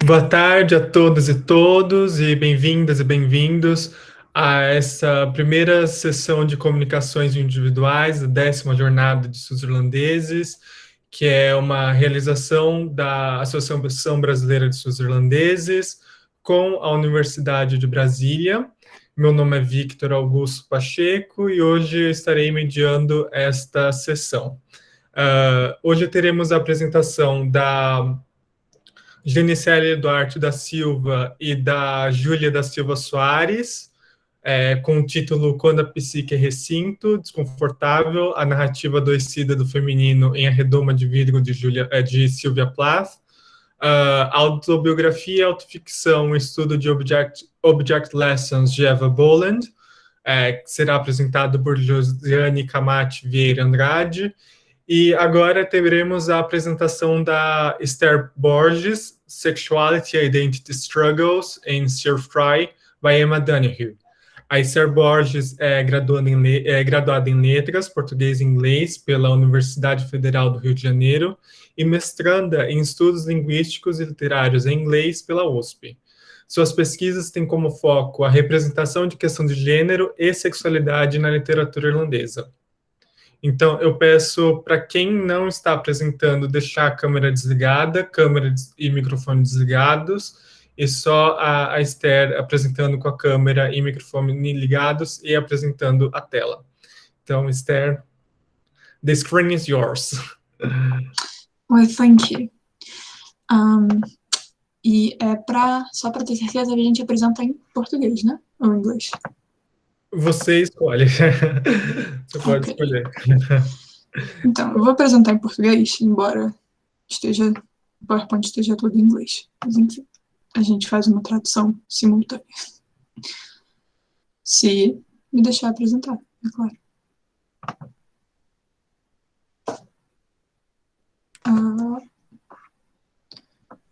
Boa tarde a todas e todos, e bem-vindas e bem-vindos a essa primeira sessão de comunicações individuais da 10ª Jornada de Estudos Irlandeses, que é uma realização da Associação Brasileira de Estudos Irlandeses com a Universidade de Brasília. Meu nome é Victor Augusto Pacheco e hoje eu estarei mediando esta sessão. Hoje teremos a apresentação da Geniciele Duarte da Silva e da Júlia da Silva Soares, com o título Quando a Psique é Recinto, Desconfortável, a narrativa adoecida do feminino em A Redoma de Vidro de Sylvia Plath, Autobiografia e Autoficção, um estudo de Object Lessons de Eva Boland, que será apresentado por Josiane Camate Vieira Andrade. E agora teremos a apresentação da Esther Borges, Sexuality Identity Struggles in Stir Fry, by Emma Donoghue. A Esther Borges é graduada em Letras, Português e Inglês, pela Universidade Federal do Rio de Janeiro e mestranda em Estudos Linguísticos e Literários em Inglês pela USP. Suas pesquisas têm como foco a representação de questão de gênero e sexualidade na literatura irlandesa. Então, eu peço para quem não está apresentando deixar a câmera desligada, câmera e microfone desligados, e só a Esther apresentando com a câmera e microfone ligados e apresentando a tela. Então, Esther, the screen is yours. Well, thank you. E só para ter certeza, a gente apresenta em português, né? Ou em inglês? Você escolhe. Você pode escolher. Então, eu vou apresentar em português, embora o PowerPoint esteja todo em inglês. Mas, enfim, a gente faz uma tradução simultânea. Se me deixar apresentar, é claro.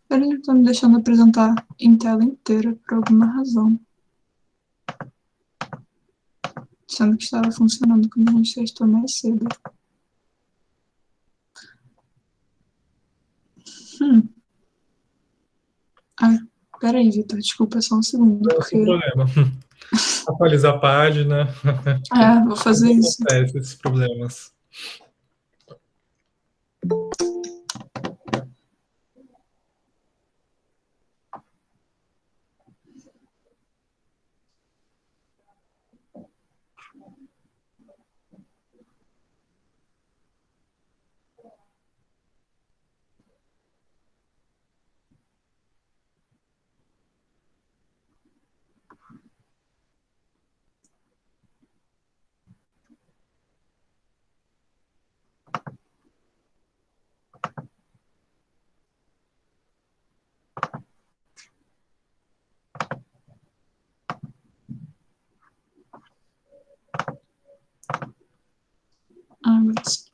Ele está me deixando apresentar em tela inteira por alguma razão. Sendo que estava funcionando quando a gente testou mais cedo. Peraí, Vitor, desculpa, só um segundo. Não tem problema. Atualizar a página. Vou fazer isso. Acontece esses problemas. Mas...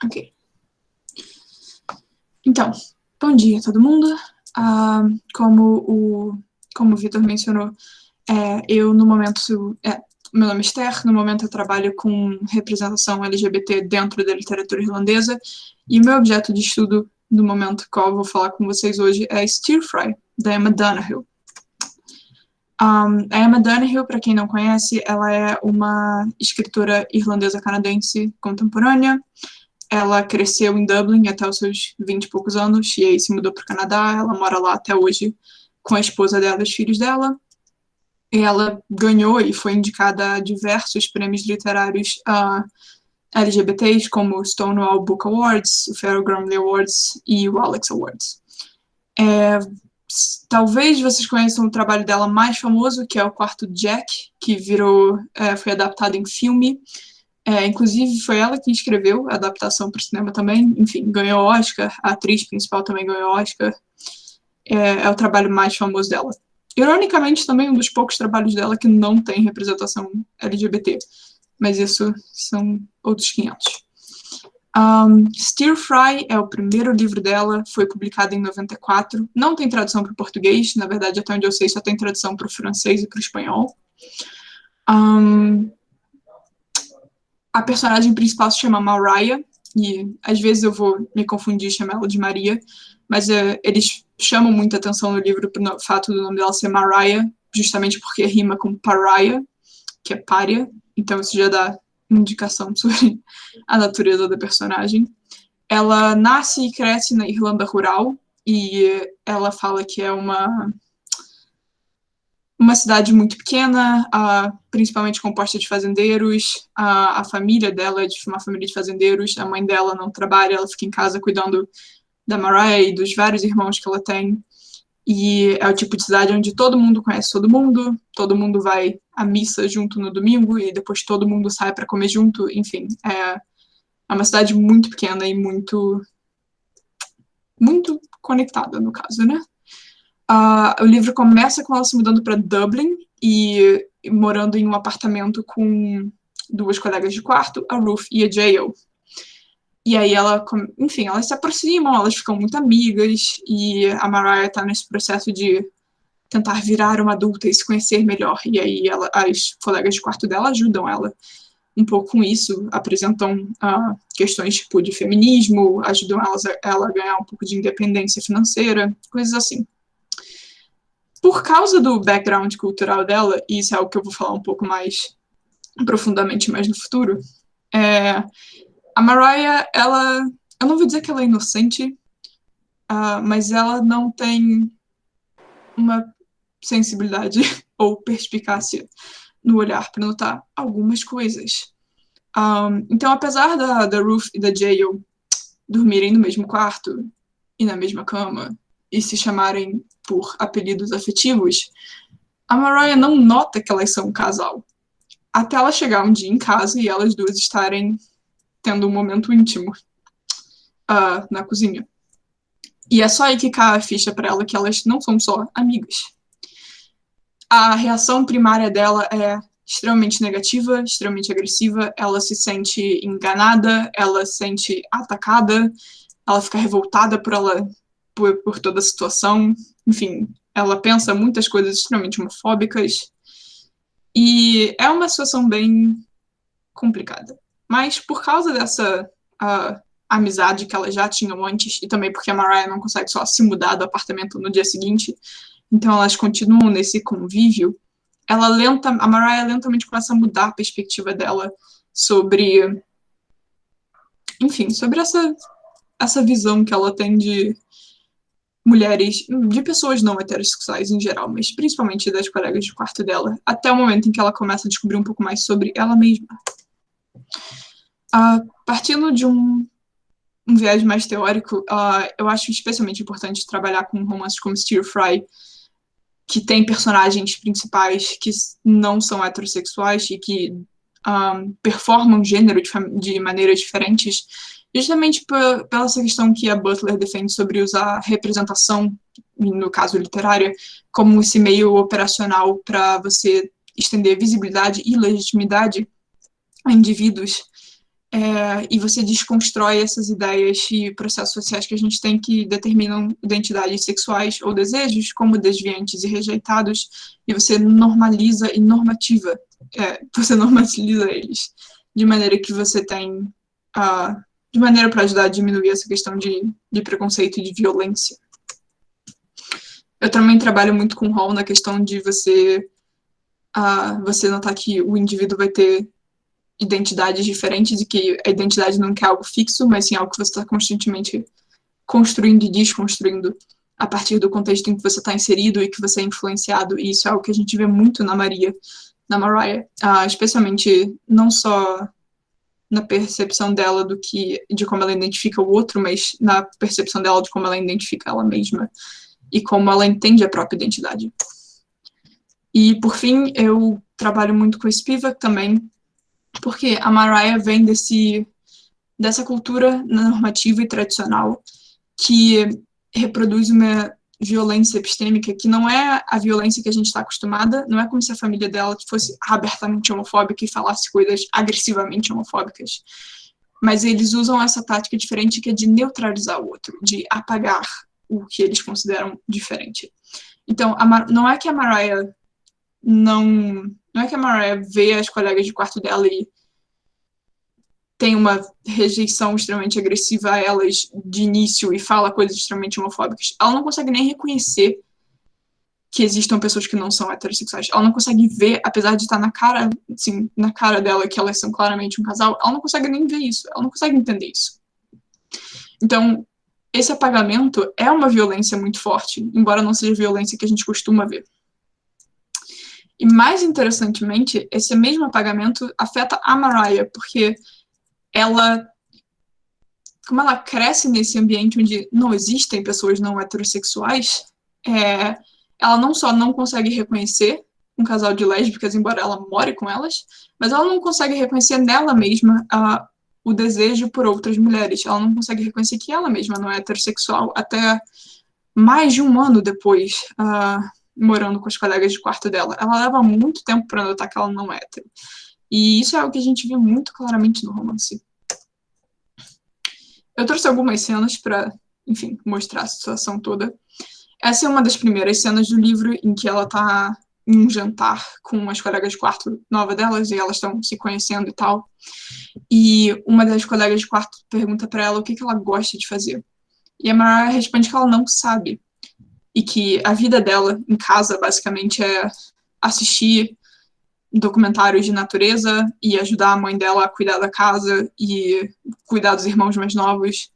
Ok. Então, bom dia a todo mundo. Como o Vitor mencionou, eu no momento, meu nome é Esther, no momento eu trabalho com representação LGBT dentro da literatura irlandesa, e o meu objeto de estudo no momento qual eu vou falar com vocês hoje é Stir Fry, da Emma Donoghue. A Emma Donoghue, para quem não conhece, ela é uma escritora irlandesa-canadense contemporânea. Ela cresceu em Dublin até os seus 20 e poucos anos, e aí se mudou para o Canadá. Ela mora lá até hoje com a esposa dela e os filhos dela. E ela ganhou e foi indicada a diversos prêmios literários LGBTs, como o Stonewall Book Awards, o Farrell Gramley Awards e o Alex Awards. Talvez vocês conheçam o trabalho dela mais famoso, que é o Quarto Jack, que foi adaptado em filme. Inclusive, foi ela que escreveu a adaptação para o cinema também. Enfim, ganhou Oscar. A atriz principal também ganhou Oscar. É o trabalho mais famoso dela. Ironicamente, também um dos poucos trabalhos dela que não tem representação LGBT. Mas isso são outros 500. Stir Fry é o primeiro livro dela, foi publicado em 94. Não tem tradução para o português, na verdade, até onde eu sei, só tem tradução para o francês e para o espanhol. A personagem principal se chama Mariah, e às vezes eu vou me confundir e chamar ela de Maria, mas eles chamam muita atenção no livro pelo fato do nome dela ser Mariah, justamente porque rima com pariah, que é pária, então isso já dá indicação sobre a natureza da personagem. Ela nasce e cresce na Irlanda rural, e ela fala que é uma cidade muito pequena, principalmente composta de fazendeiros. A família dela é de uma família de fazendeiros, a mãe dela não trabalha, ela fica em casa cuidando da Mariah e dos vários irmãos que ela tem. E é o tipo de cidade onde todo mundo conhece todo mundo vai à missa junto no domingo, e depois todo mundo sai para comer junto, enfim. É uma cidade muito pequena e muito conectada, no caso, né? O livro começa com ela se mudando para Dublin e morando em um apartamento com duas colegas de quarto, a Ruth e a Jael. E aí elas se aproximam, elas ficam muito amigas, e a Mariah está nesse processo de tentar virar uma adulta e se conhecer melhor. E aí as colegas de quarto dela ajudam ela um pouco com isso, apresentam questões tipo de feminismo, ajudam ela a ganhar um pouco de independência financeira, coisas assim. Por causa do background cultural dela, e isso é algo que eu vou falar um pouco mais profundamente mais no futuro, a Mariah, eu não vou dizer que ela é inocente, mas ela não tem uma sensibilidade ou perspicácia no olhar para notar algumas coisas. Então, apesar da Ruth e da Jael dormirem no mesmo quarto e na mesma cama e se chamarem por apelidos afetivos, a Mariah não nota que elas são um casal, até ela chegar um dia em casa e elas duas estarem tendo um momento íntimo na cozinha. E é só aí que cai a ficha para ela que elas não são só amigas. A reação primária dela é extremamente negativa, extremamente agressiva. Ela se sente enganada, ela se sente atacada, ela fica revoltada por toda a situação. Enfim, ela pensa muitas coisas extremamente homofóbicas. E é uma situação bem complicada. Mas por causa dessa amizade que elas já tinham antes, e também porque a Mariah não consegue só se mudar do apartamento no dia seguinte, então elas continuam nesse convívio, a Mariah lentamente começa a mudar a perspectiva dela sobre essa visão que ela tem de mulheres, de pessoas não heterossexuais em geral, mas principalmente das colegas de quarto dela, até o momento em que ela começa a descobrir um pouco mais sobre ela mesma. Partindo de um viés mais teórico, eu acho especialmente importante trabalhar com romances como Stir Fry, que tem personagens principais que não são heterossexuais e que performam gênero de maneiras diferentes, justamente pela essa questão que a Butler defende sobre usar representação, no caso literária, como esse meio operacional para você estender visibilidade e legitimidade a indivíduos, e você desconstrói essas ideias e processos sociais que a gente tem que determinam identidades sexuais ou desejos como desviantes e rejeitados, e você normaliza e você normaliza eles, de maneira que você tem, de maneira para ajudar a diminuir essa questão de preconceito e de violência. Eu também trabalho muito com Hall na questão de você notar que o indivíduo vai ter identidades diferentes e que a identidade não é algo fixo, mas sim algo que você está constantemente construindo e desconstruindo a partir do contexto em que você está inserido e que você é influenciado, e isso é algo que a gente vê muito na Mariah, especialmente não só na percepção dela de como ela identifica o outro, mas na percepção dela de como ela identifica ela mesma e como ela entende a própria identidade. E, por fim, eu trabalho muito com Spivak também, porque a Mariah vem dessa cultura normativa e tradicional que reproduz uma violência epistêmica que não é a violência que a gente está acostumada, não é como se a família dela fosse abertamente homofóbica e falasse coisas agressivamente homofóbicas, mas eles usam essa tática diferente, que é de neutralizar o outro, de apagar o que eles consideram diferente. Então, não é que a Mariah vê as colegas de quarto dela e tem uma rejeição extremamente agressiva a elas de início e fala coisas extremamente homofóbicas. Ela não consegue nem reconhecer que existam pessoas que não são heterossexuais. Ela não consegue ver, apesar de estar na cara, assim, na cara dela que elas são claramente um casal, ela não consegue nem ver isso, ela não consegue entender isso. Então, esse apagamento é uma violência muito forte, embora não seja violência que a gente costuma ver. E mais interessantemente, esse mesmo apagamento afeta a Mariah, porque como ela cresce nesse ambiente onde não existem pessoas não heterossexuais, ela não só não consegue reconhecer um casal de lésbicas, embora ela more com elas, mas ela não consegue reconhecer nela mesma o desejo por outras mulheres. Ela não consegue reconhecer que ela mesma não é heterossexual até mais de um ano depois, morando com as colegas de quarto dela. Ela leva muito tempo para notar que ela não é hétero. E isso é o que a gente vê muito claramente no romance. Eu trouxe algumas cenas para, enfim, mostrar a situação toda. Essa é uma das primeiras cenas do livro em que ela está em um jantar com as colegas de quarto nova delas e elas estão se conhecendo e tal. E uma das colegas de quarto pergunta para ela o que ela gosta de fazer. E a Mariah responde que ela não sabe. E que a vida dela em casa, basicamente, é assistir documentários de natureza e ajudar a mãe dela a cuidar da casa e cuidar dos irmãos mais novos.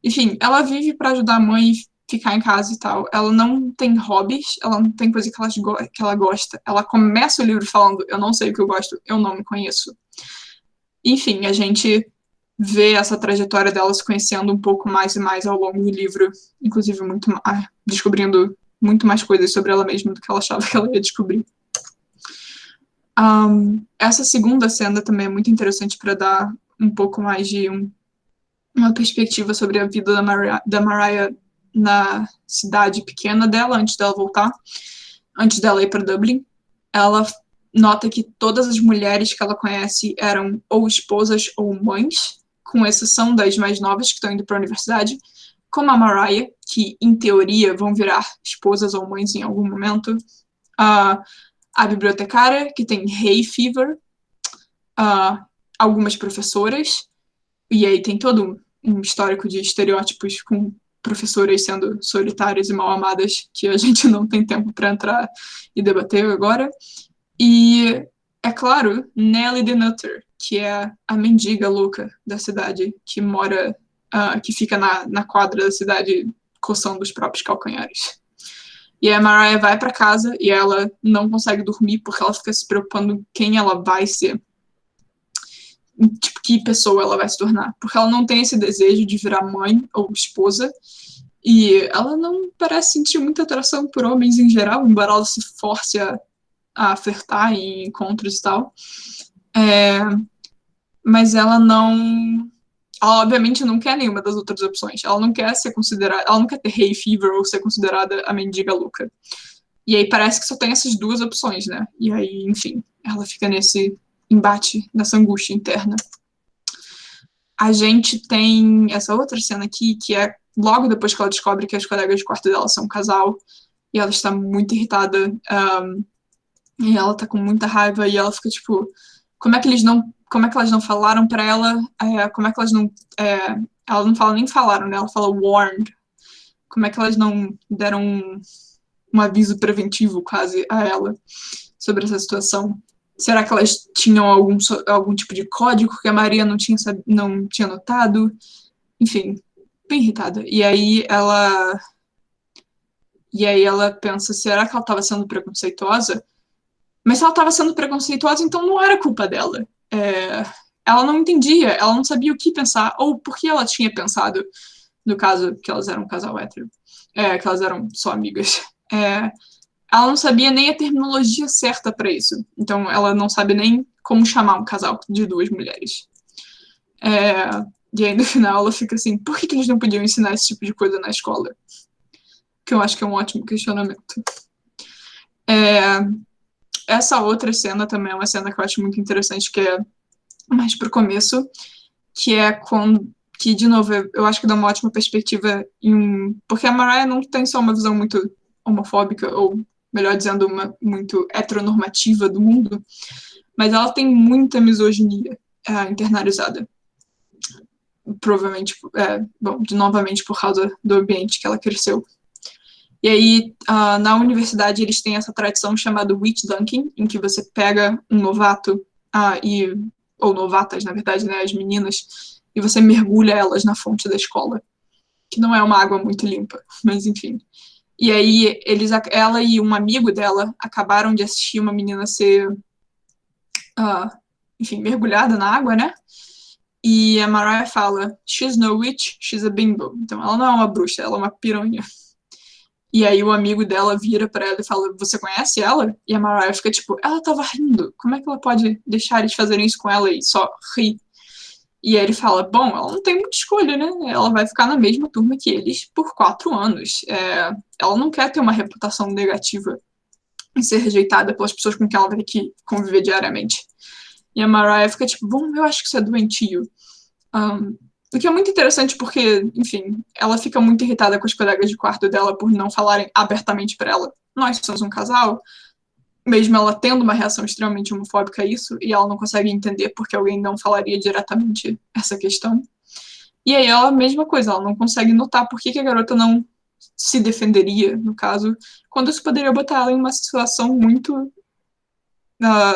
Enfim, ela vive para ajudar a mãe e ficar em casa e tal. Ela não tem hobbies, ela não tem coisa que ela gosta. Ela começa o livro falando, eu não sei o que eu gosto, eu não me conheço. Enfim, a gente vê essa trajetória dela se conhecendo um pouco mais e mais ao longo do livro, inclusive descobrindo muito mais coisas sobre ela mesma do que ela achava que ela ia descobrir. Essa segunda cena também é muito interessante para dar um pouco mais de uma perspectiva sobre a vida da Mariah na cidade pequena dela, antes dela voltar, antes dela ir para Dublin. Ela nota que todas as mulheres que ela conhece eram ou esposas ou mães, com exceção das mais novas que estão indo para a universidade, como a Mariah, que em teoria vão virar esposas ou mães em algum momento. A bibliotecária, que tem hay fever, algumas professoras, e aí tem todo um histórico de estereótipos com professoras sendo solitárias e mal amadas, que a gente não tem tempo para entrar e debater agora. E, é claro, Nellie the Nutter, que é a mendiga louca da cidade, que mora, que fica na quadra da cidade coçando os próprios calcanhares. E a Mariah vai para casa e ela não consegue dormir porque ela fica se preocupando quem ela vai ser. Tipo, que pessoa ela vai se tornar. Porque ela não tem esse desejo de virar mãe ou esposa. E ela não parece sentir muita atração por homens em geral, embora ela se force a flertar em encontros e tal. Mas ela obviamente não quer nenhuma das outras opções. Ela não quer ser considerada, ela não quer ter hay fever ou ser considerada a mendiga louca. E aí parece que só tem essas duas opções, né? E aí, enfim, ela fica nesse embate, nessa angústia interna. A gente tem essa outra cena aqui, que é logo depois que ela descobre que as colegas de quarto dela são um casal, e ela está muito irritada, e ela tá com muita raiva, e ela fica tipo, como é que elas não falaram pra ela, como é que elas não, ela não fala nem falaram, né, ela fala warned, como é que elas não deram um aviso preventivo quase a ela sobre essa situação? Será que elas tinham algum tipo de código que a Maria não tinha notado? Enfim, bem irritada. E aí ela pensa, será que ela estava sendo preconceituosa? Mas se ela estava sendo preconceituosa, então não era culpa dela. Ela não entendia, ela não sabia o que pensar, ou por que ela tinha pensado, no caso que elas eram um casal hétero, que elas eram só amigas. Ela não sabia nem a terminologia certa para isso. Então, ela não sabe nem como chamar um casal de duas mulheres. E aí, no final, ela fica assim, por que eles não podiam ensinar esse tipo de coisa na escola? Que eu acho que é um ótimo questionamento. Essa outra cena também é uma cena que eu acho muito interessante, que é mais pro começo, que é que, de novo, eu acho que dá uma ótima perspectiva porque a Mariah não tem só uma visão muito homofóbica, ou, melhor dizendo, muito heteronormativa do mundo, mas ela tem muita misoginia internalizada. Provavelmente, novamente, por causa do ambiente que ela cresceu. E aí, na universidade, eles têm essa tradição chamada witch dunking, em que você pega um novato, ou novatas, na verdade, né, as meninas, e você mergulha elas na fonte da escola, que não é uma água muito limpa, mas enfim. E aí, ela e um amigo dela acabaram de assistir uma menina ser, mergulhada na água, né? E a Mariah fala, she's no witch, she's a bimbo. Então, ela não é uma bruxa, ela é uma piranha. E aí o amigo dela vira pra ela e fala, você conhece ela? E a Mariah fica tipo, ela tava rindo, como é que ela pode deixar eles fazerem isso com ela e só rir? E aí ele fala, bom, ela não tem muita escolha, né? Ela vai ficar na mesma turma que eles por 4 anos. Ela não quer ter uma reputação negativa e ser rejeitada pelas pessoas com quem ela vai ter que conviver diariamente. E a Mariah fica tipo, bom, eu acho que isso é doentio. O que é muito interessante porque, enfim, ela fica muito irritada com os colegas de quarto dela por não falarem abertamente para ela. Nós somos um casal, mesmo ela tendo uma reação extremamente homofóbica a isso, e ela não consegue entender porque alguém não falaria diretamente essa questão. E aí ela, mesma coisa, ela não consegue notar por que a garota não se defenderia, no caso, quando isso poderia botar ela em uma situação muito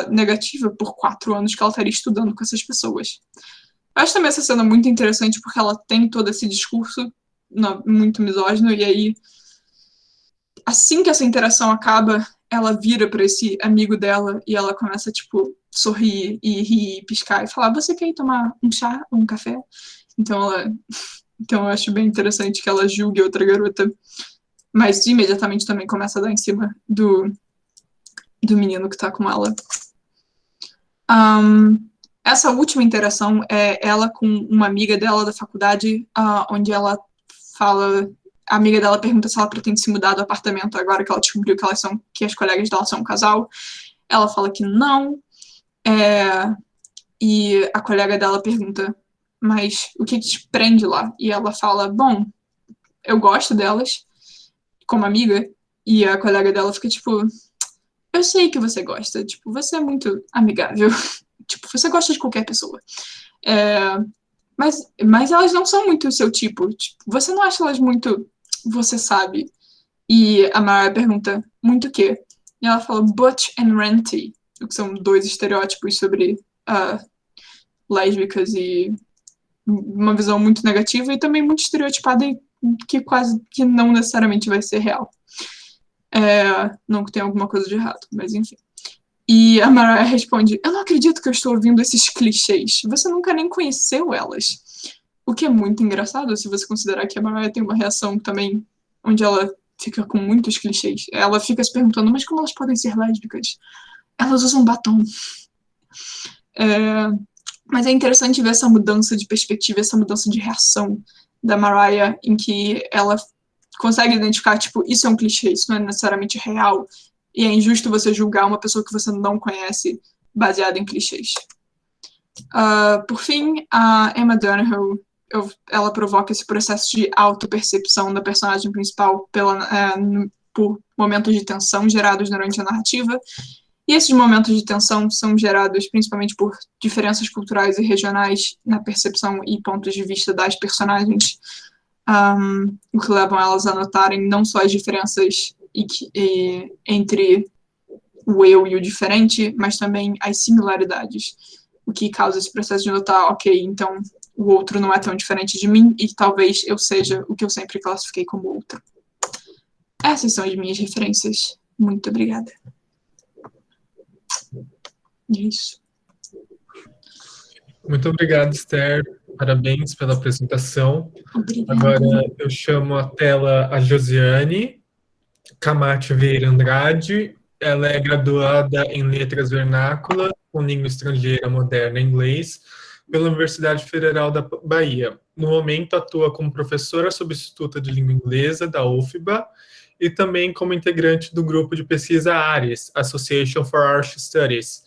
negativa por 4 anos que ela estaria estudando com essas pessoas. Eu acho também essa cena muito interessante porque ela tem todo esse discurso muito misógino, e aí, assim que essa interação acaba, ela vira para esse amigo dela e ela começa, tipo, sorrir e rir e piscar e falar, você quer ir tomar um chá ou um café? Então eu acho bem interessante que ela julgue outra garota, mas imediatamente também começa a dar em cima do menino que tá com ela. Essa última interação é ela com uma amiga dela da faculdade, onde ela fala, a amiga dela pergunta se ela pretende se mudar do apartamento agora que ela descobriu que as colegas dela são um casal. Ela fala que não, e a colega dela pergunta, mas o que te prende lá? E ela fala, bom, eu gosto delas como amiga, e a colega dela fica tipo, eu sei que você gosta, tipo, você é muito amigável, tipo, você gosta de qualquer pessoa. Mas elas não são muito o seu tipo, você não acha elas muito, você sabe. E a Mariah pergunta, muito o quê? E ela fala, butch and renty, o que são 2 estereótipos sobre lésbicas e uma visão muito negativa e também muito estereotipada e que não necessariamente vai ser real. Não que tenha alguma coisa de errado, mas enfim. E a Mariah responde, eu não acredito que eu estou ouvindo esses clichês, você nunca nem conheceu elas. O que é muito engraçado, se você considerar que a Mariah tem uma reação também, onde ela fica com muitos clichês. Ela fica se perguntando, mas como elas podem ser lésbicas? Elas usam batom. Mas é interessante ver essa mudança de perspectiva, essa mudança de reação da Mariah, em que ela consegue identificar, tipo, isso é um clichê, isso não é necessariamente real, e é injusto você julgar uma pessoa que você não conhece baseada em clichês. Por fim, a Emma Donoghue, ela provoca esse processo de autopercepção da personagem principal por momentos de tensão gerados durante a narrativa, e esses momentos de tensão são gerados principalmente por diferenças culturais e regionais na percepção e pontos de vista das personagens, o que levam elas a notarem não só as diferenças entre o eu e o diferente, mas também as similaridades, o que causa esse processo de notar, ok, então o outro não é tão diferente de mim e talvez eu seja o que eu sempre classifiquei como outro. Essas são as minhas referências. Muito obrigada. É isso. Muito obrigado, Esther. Parabéns pela apresentação. Obrigada. Agora eu chamo à tela a Josiane Camacho Vieira Andrade. Ela é graduada em Letras Vernácula, com língua estrangeira moderna em inglês, pela Universidade Federal da Bahia. No momento, atua como professora substituta de língua inglesa da UFBA e também como integrante do grupo de pesquisa ARIS, Association for Irish Studies,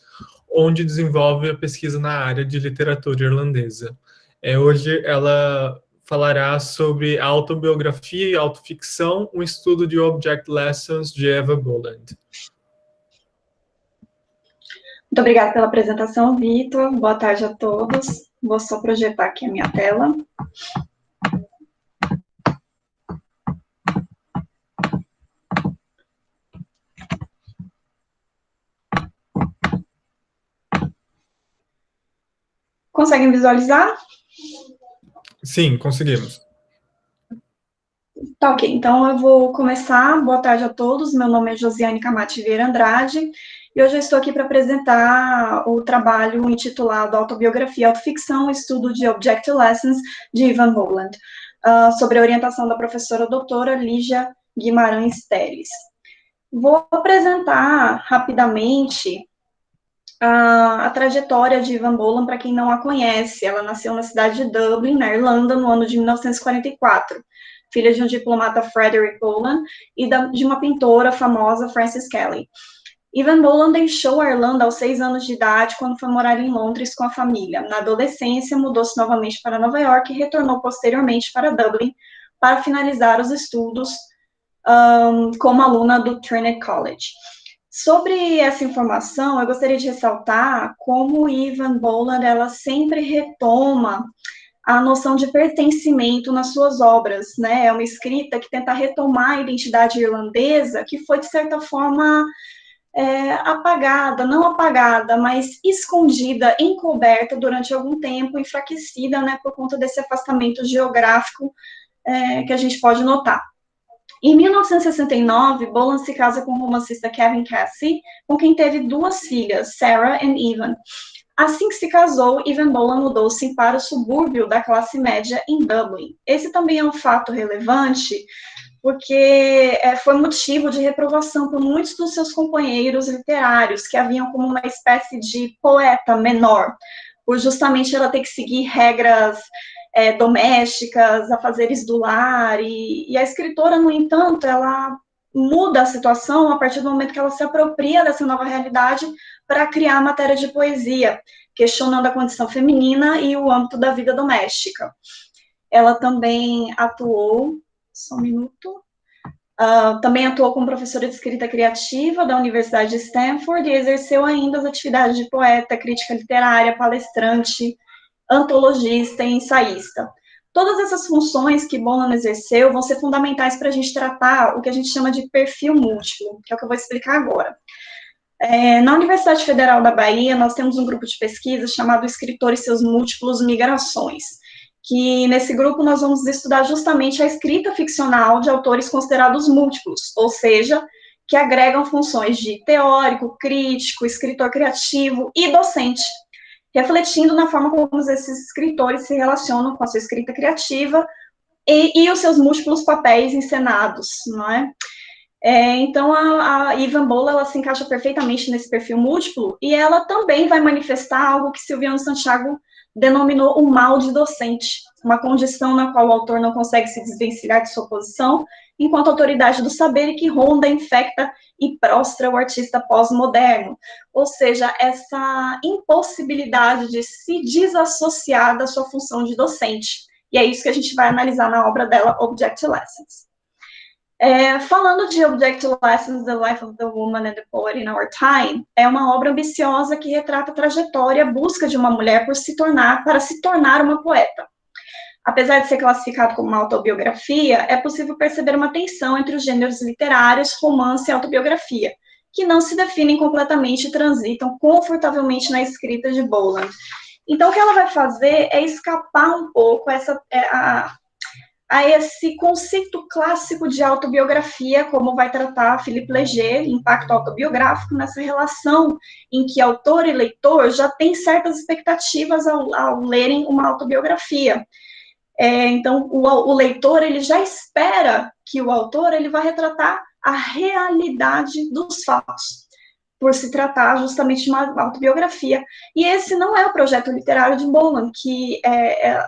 onde desenvolve a pesquisa na área de literatura irlandesa. Hoje ela falará sobre autobiografia e autoficção, um estudo de Object Lessons de Eva Boland. Muito obrigada pela apresentação, Vitor. Boa tarde a todos. Vou só projetar aqui a minha tela. Conseguem visualizar? Sim, conseguimos. Tá, ok. Então eu vou começar. Boa tarde a todos. Meu nome é Josiane Camate Vieira Andrade e hoje eu estou aqui para apresentar o trabalho intitulado Autobiografia e Autoficção, Estudo de Object Lessons, de Ivan Boland, sobre a orientação da professora doutora Lígia Guimarães Teles. Vou apresentar rapidamente a trajetória de Ivan Boland para quem não a conhece. Ela nasceu na cidade de Dublin, na Irlanda, no ano de 1944, filha de um diplomata Frederick Boland e de uma pintora famosa, Frances Kelly. Ivan Boland deixou a Irlanda aos 6 anos de idade, quando foi morar em Londres com a família. Na adolescência, mudou-se novamente para Nova York e retornou posteriormente para Dublin para finalizar os estudos como aluna do Trinity College. Sobre essa informação, eu gostaria de ressaltar como Ivan Boland ela sempre retoma a noção de pertencimento nas suas obras, né? É uma escrita que tenta retomar a identidade irlandesa, que foi, de certa forma, apagada, não apagada, mas escondida, encoberta durante algum tempo, enfraquecida, né, por conta desse afastamento geográfico que a gente pode notar. Em 1969, Boland se casa com o romancista Kevin Casey, com quem teve 2 filhas, Sarah e Evan. Assim que se casou, Ivan Boland mudou-se para o subúrbio da classe média em Dublin. Esse também é um fato relevante, porque foi motivo de reprovação por muitos dos seus companheiros literários, que haviam como uma espécie de poeta menor, por justamente ela ter que seguir regras domésticas, afazeres do lar, e a escritora, no entanto, ela muda a situação a partir do momento que ela se apropria dessa nova realidade para criar matéria de poesia, questionando a condição feminina e o âmbito da vida doméstica. Ela também atuou, só um minuto, também atuou como professora de escrita criativa da Universidade de Stanford e exerceu ainda as atividades de poeta, crítica literária, palestrante, antologista e ensaísta. Todas essas funções que Boland exerceu vão ser fundamentais para a gente tratar o que a gente chama de perfil múltiplo, que é o que eu vou explicar agora. Na Universidade Federal da Bahia, nós temos um grupo de pesquisa chamado Escritor e seus Múltiplos Migrações, que nesse grupo nós vamos estudar justamente a escrita ficcional de autores considerados múltiplos, ou seja, que agregam funções de teórico, crítico, escritor criativo e docente, refletindo na forma como esses escritores se relacionam com a sua escrita criativa e os seus múltiplos papéis encenados, não é? Então, a Ivan Boland, ela se encaixa perfeitamente nesse perfil múltiplo, e ela também vai manifestar algo que Silviano Santiago denominou o mal de docente, uma condição na qual o autor não consegue se desvencilhar de sua posição, enquanto autoridade do saber e que ronda, infecta e prostra o artista pós-moderno, ou seja, essa impossibilidade de se desassociar da sua função de docente, e é isso que a gente vai analisar na obra dela, Object Lessons. Falando de Object Lessons, The Life of the Woman and the Poet in Our Time, é uma obra ambiciosa que retrata a trajetória, a busca de uma mulher para se tornar uma poeta. Apesar de ser classificado como uma autobiografia, é possível perceber uma tensão entre os gêneros literários, romance e autobiografia, que não se definem completamente e transitam confortavelmente na escrita de Boland. Então, o que ela vai fazer é escapar um pouco a esse conceito clássico de autobiografia, como vai tratar Philippe Léger, impacto autobiográfico, nessa relação em que autor e leitor já têm certas expectativas ao lerem uma autobiografia. Então, o leitor ele já espera que o autor ele vai retratar a realidade dos fatos, por se tratar justamente de uma autobiografia. E esse não é o projeto literário de Boland, que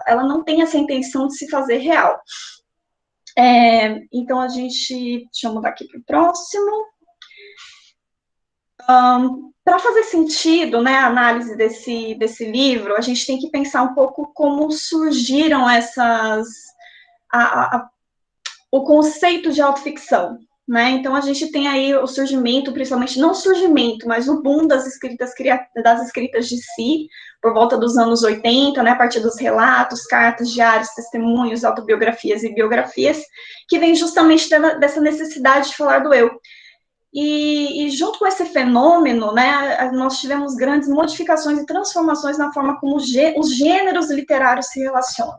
ela não tem essa intenção de se fazer real. Então, deixa eu mudar aqui para o próximo. Para fazer sentido, né, a análise desse livro, a gente tem que pensar um pouco como surgiram o conceito de autoficção, né? Então, a gente tem aí o surgimento, principalmente, não surgimento, mas o boom das escritas de si, por volta dos anos 80, né, a partir dos relatos, cartas, diários, testemunhos, autobiografias e biografias, que vem justamente dessa necessidade de falar do eu. E junto com esse fenômeno, né, nós tivemos grandes modificações e transformações na forma como os gêneros literários se relacionam.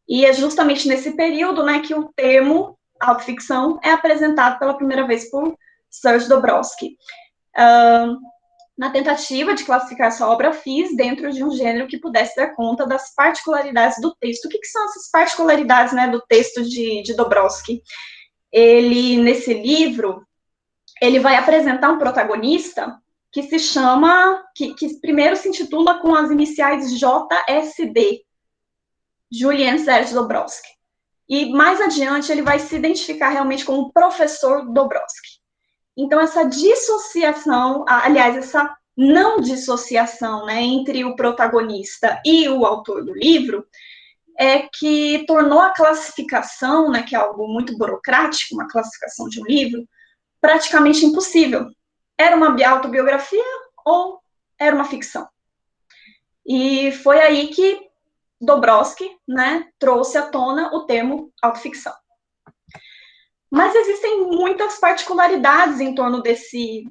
E é justamente nesse período, né, que o termo autoficção é apresentado pela primeira vez por Serge Dobrowski, na tentativa de classificar essa obra fis dentro de um gênero que pudesse dar conta das particularidades do texto. O que são essas particularidades, né, do texto de Dobrowski? Ele, nesse livro, ele vai apresentar um protagonista que se chama, que primeiro se intitula com as iniciais JSD, Julien Serge Dobrowski. E mais adiante ele vai se identificar realmente como o professor Dobrowski. Então, essa dissociação, aliás, essa não dissociação, né, entre o protagonista e o autor do livro, é que tornou a classificação, né, que é algo muito burocrático, uma classificação de um livro, praticamente impossível. Era uma autobiografia ou era uma ficção? E foi aí que Dobrowski, né, trouxe à tona o termo autoficção. Mas existem muitas particularidades em torno desse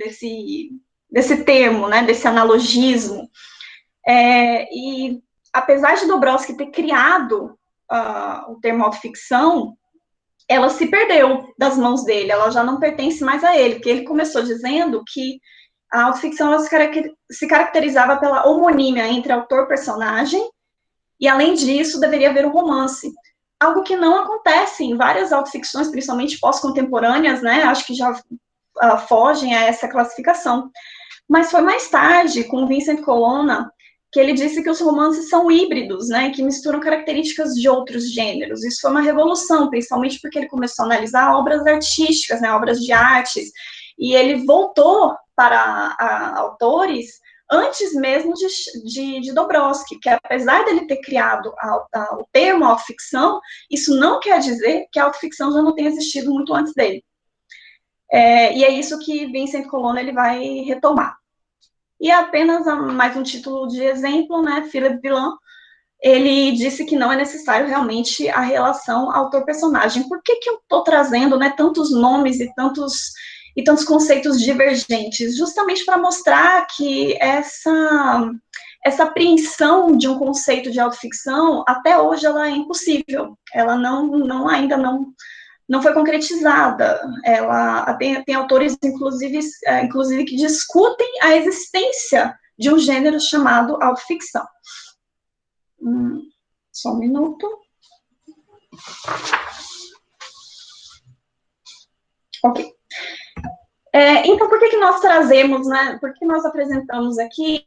termo, né, desse analogismo. E apesar de Dobrowski ter criado o termo autoficção, ela se perdeu das mãos dele, ela já não pertence mais a ele, porque ele começou dizendo que a autoficção ela se caracterizava pela homonímia entre autor e personagem, e além disso, deveria haver um romance. Algo que não acontece em várias autoficções, principalmente pós-contemporâneas, né? Acho que já fogem a essa classificação. Mas foi mais tarde, com Vincent Colonna, que ele disse que os romances são híbridos, né? Que misturam características de outros gêneros. Isso foi uma revolução, principalmente porque ele começou a analisar obras artísticas, né? Obras de artes. E ele voltou para autores antes mesmo de Dobrowski, que apesar dele ter criado o termo autoficção, isso não quer dizer que a autoficção já não tenha existido muito antes dele. E é isso que Vincent Colonna ele vai retomar. E apenas mais um título de exemplo, né, Philippe Villain, ele disse que não é necessário realmente a relação autor-personagem. Por que eu estou trazendo, né, tantos nomes e tantos conceitos divergentes, justamente para mostrar que essa apreensão de um conceito de autoficção, até hoje, ela é impossível, ela ainda não foi concretizada, ela tem autores, inclusive, que discutem a existência de um gênero chamado autoficção. Só um minuto. Ok. Então, por que nós trazemos, né, por que nós apresentamos aqui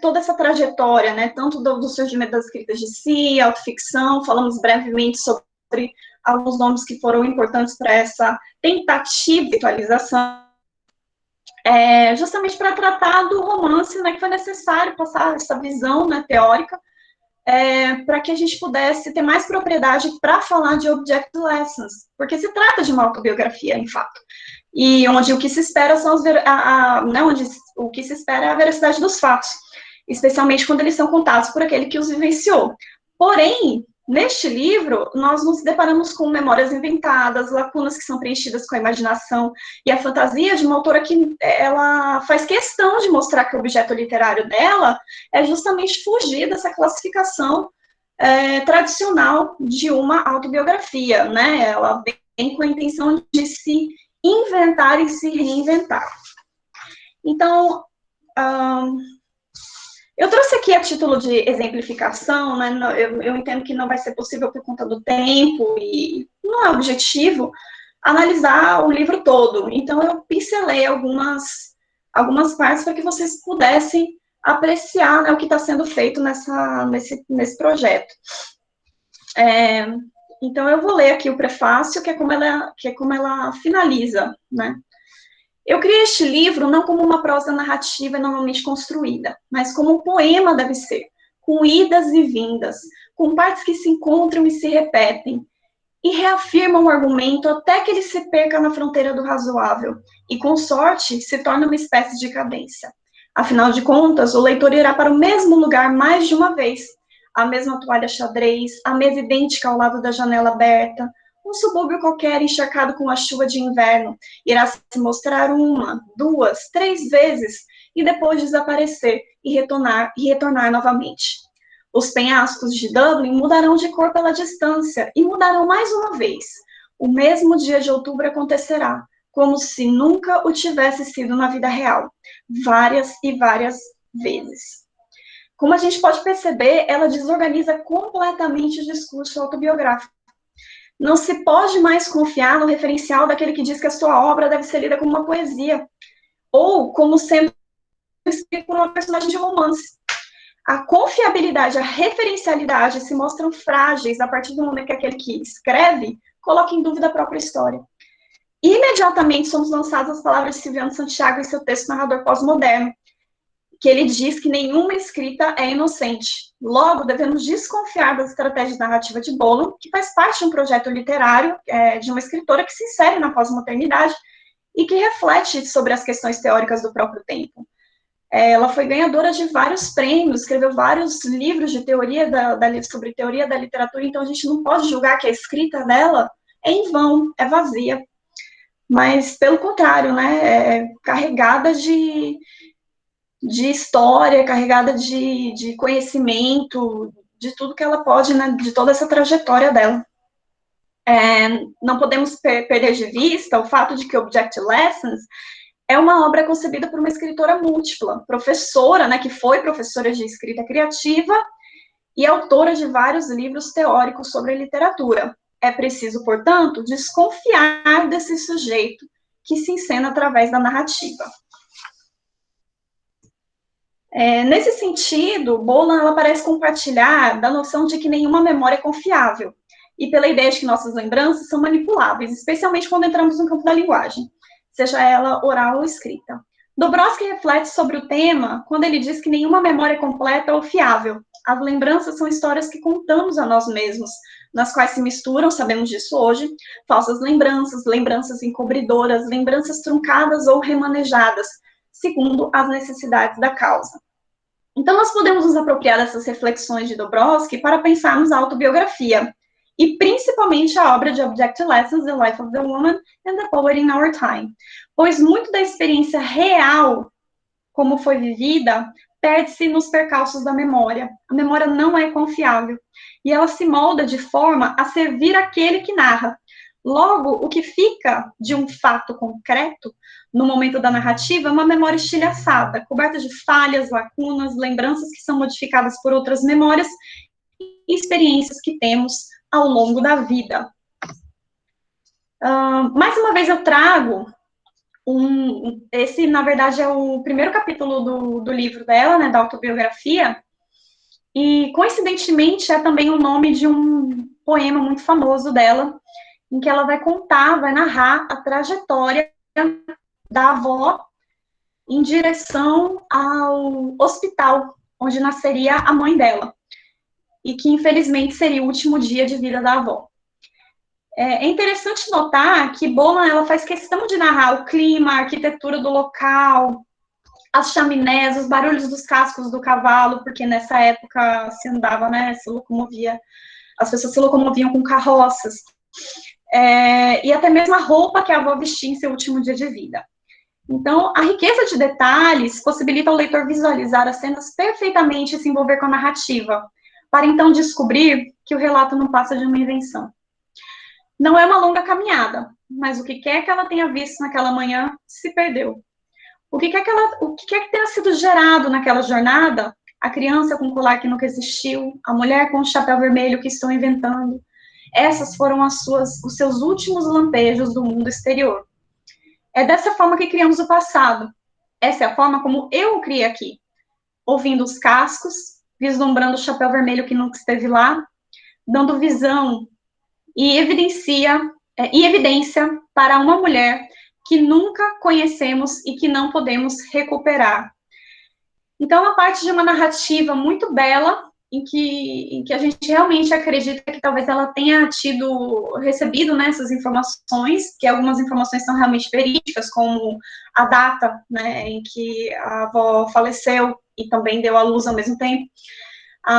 toda essa trajetória, né, tanto do surgimento das escritas de si, autoficção, falamos brevemente sobre alguns nomes que foram importantes para essa tentativa de atualização, justamente para tratar do romance, né, que foi necessário passar essa visão, né, teórica, para que a gente pudesse ter mais propriedade para falar de Object Lessons, porque se trata de uma autobiografia, em fato, e onde o que se espera onde o que se espera é a veracidade dos fatos, especialmente quando eles são contados por aquele que os vivenciou. Porém, neste livro, nós nos deparamos com memórias inventadas, lacunas que são preenchidas com a imaginação e a fantasia de uma autora que ela faz questão de mostrar que o objeto literário dela é justamente fugir dessa classificação tradicional de uma autobiografia, né? Ela vem com a intenção de se inventar e se reinventar. Então, eu trouxe aqui a título de exemplificação, né? Eu entendo que não vai ser possível por conta do tempo e não é objetivo analisar o livro todo. Então, eu pincelei algumas partes para que vocês pudessem apreciar, né, o que está sendo feito nesse projeto. Então, eu vou ler aqui o prefácio, que é como ela finaliza, né? Eu criei este livro não como uma prosa narrativa normalmente construída, mas como um poema deve ser, com idas e vindas, com partes que se encontram e se repetem, e reafirmam o argumento até que ele se perca na fronteira do razoável, e com sorte se torna uma espécie de cadência. Afinal de contas, o leitor irá para o mesmo lugar mais de uma vez, a mesma toalha xadrez, a mesa idêntica ao lado da janela aberta, um subúrbio qualquer encharcado com a chuva de inverno, irá se mostrar uma, duas, três vezes, e depois desaparecer e retornar novamente. Os penhascos de Dublin mudarão de cor pela distância, e mudarão mais uma vez. O mesmo dia de outubro acontecerá, como se nunca o tivesse sido na vida real, várias e várias vezes. Como a gente pode perceber, ela desorganiza completamente o discurso autobiográfico. Não se pode mais confiar no referencial daquele que diz que a sua obra deve ser lida como uma poesia, ou como sendo escrita por uma personagem de romance. A confiabilidade, a referencialidade se mostram frágeis a partir do momento que aquele que escreve coloca em dúvida a própria história. Imediatamente somos lançadas as palavras de Silviano Santiago em seu texto Narrador Pós-Moderno, que ele diz que nenhuma escrita é inocente. Logo, devemos desconfiar das estratégias narrativas de Bolan, que faz parte de um projeto literário de uma escritora que se insere na pós-modernidade e que reflete sobre as questões teóricas do próprio tempo. Ela foi ganhadora de vários prêmios, escreveu vários livros de teoria sobre teoria da literatura, então a gente não pode julgar que a escrita dela é em vão, é vazia. Mas, pelo contrário, né, é carregada de história, carregada de conhecimento, de tudo que ela pode, né, de toda essa trajetória dela. Não podemos perder de vista o fato de que Object Lessons é uma obra concebida por uma escritora múltipla, professora, né, que foi professora de escrita criativa e autora de vários livros teóricos sobre literatura. É preciso, portanto, desconfiar desse sujeito que se encena através da narrativa. Nesse sentido, Bolan ela parece compartilhar da noção de que nenhuma memória é confiável, e pela ideia de que nossas lembranças são manipuláveis, especialmente quando entramos no campo da linguagem, seja ela oral ou escrita. Dobrowski reflete sobre o tema quando ele diz que nenhuma memória é completa ou fiável. As lembranças são histórias que contamos a nós mesmos, nas quais se misturam, sabemos disso hoje, falsas lembranças, lembranças encobridoras, lembranças truncadas ou remanejadas, segundo as necessidades da causa. Então, nós podemos nos apropriar dessas reflexões de Dobrowski para pensarmos a autobiografia, e principalmente a obra de Object Lessons, The Life of the Woman and the Poet in Our Time, pois muito da experiência real, como foi vivida, perde-se nos percalços da memória. A memória não é confiável, e ela se molda de forma a servir aquele que narra. Logo, o que fica de um fato concreto, no momento da narrativa, é uma memória estilhaçada, coberta de falhas, lacunas, lembranças que são modificadas por outras memórias e experiências que temos ao longo da vida. Mais uma vez eu trago esse, na verdade, é o primeiro capítulo do livro dela, né, da autobiografia, e, coincidentemente, é também o nome de um poema muito famoso dela, em que ela vai narrar a trajetória da avó em direção ao hospital, onde nasceria a mãe dela, e que, infelizmente, seria o último dia de vida da avó. É interessante notar que Bolan ela faz questão de narrar o clima, a arquitetura do local, as chaminés, os barulhos dos cascos do cavalo, porque nessa época se andava, né, as pessoas se locomoviam com carroças, e até mesmo a roupa que a avó vestia em seu último dia de vida. Então, a riqueza de detalhes possibilita ao leitor visualizar as cenas perfeitamente e se envolver com a narrativa, para então descobrir que o relato não passa de uma invenção. Não é uma longa caminhada, mas o que quer que ela tenha visto naquela manhã se perdeu. O que quer que tenha sido gerado naquela jornada, a criança com o colar que nunca existiu, a mulher com o chapéu vermelho que estão inventando, essas foram os seus últimos lampejos do mundo exterior. É dessa forma que criamos o passado. Essa é a forma como eu o criei aqui, ouvindo os cascos, vislumbrando o chapéu vermelho que nunca esteve lá, dando visão e evidência para uma mulher que nunca conhecemos e que não podemos recuperar. Então, a parte de uma narrativa muito bela, em que a gente realmente acredita que talvez ela tenha recebido, né, essas informações, que algumas informações são realmente verídicas, como a data, né, em que a avó faleceu e também deu à luz ao mesmo tempo,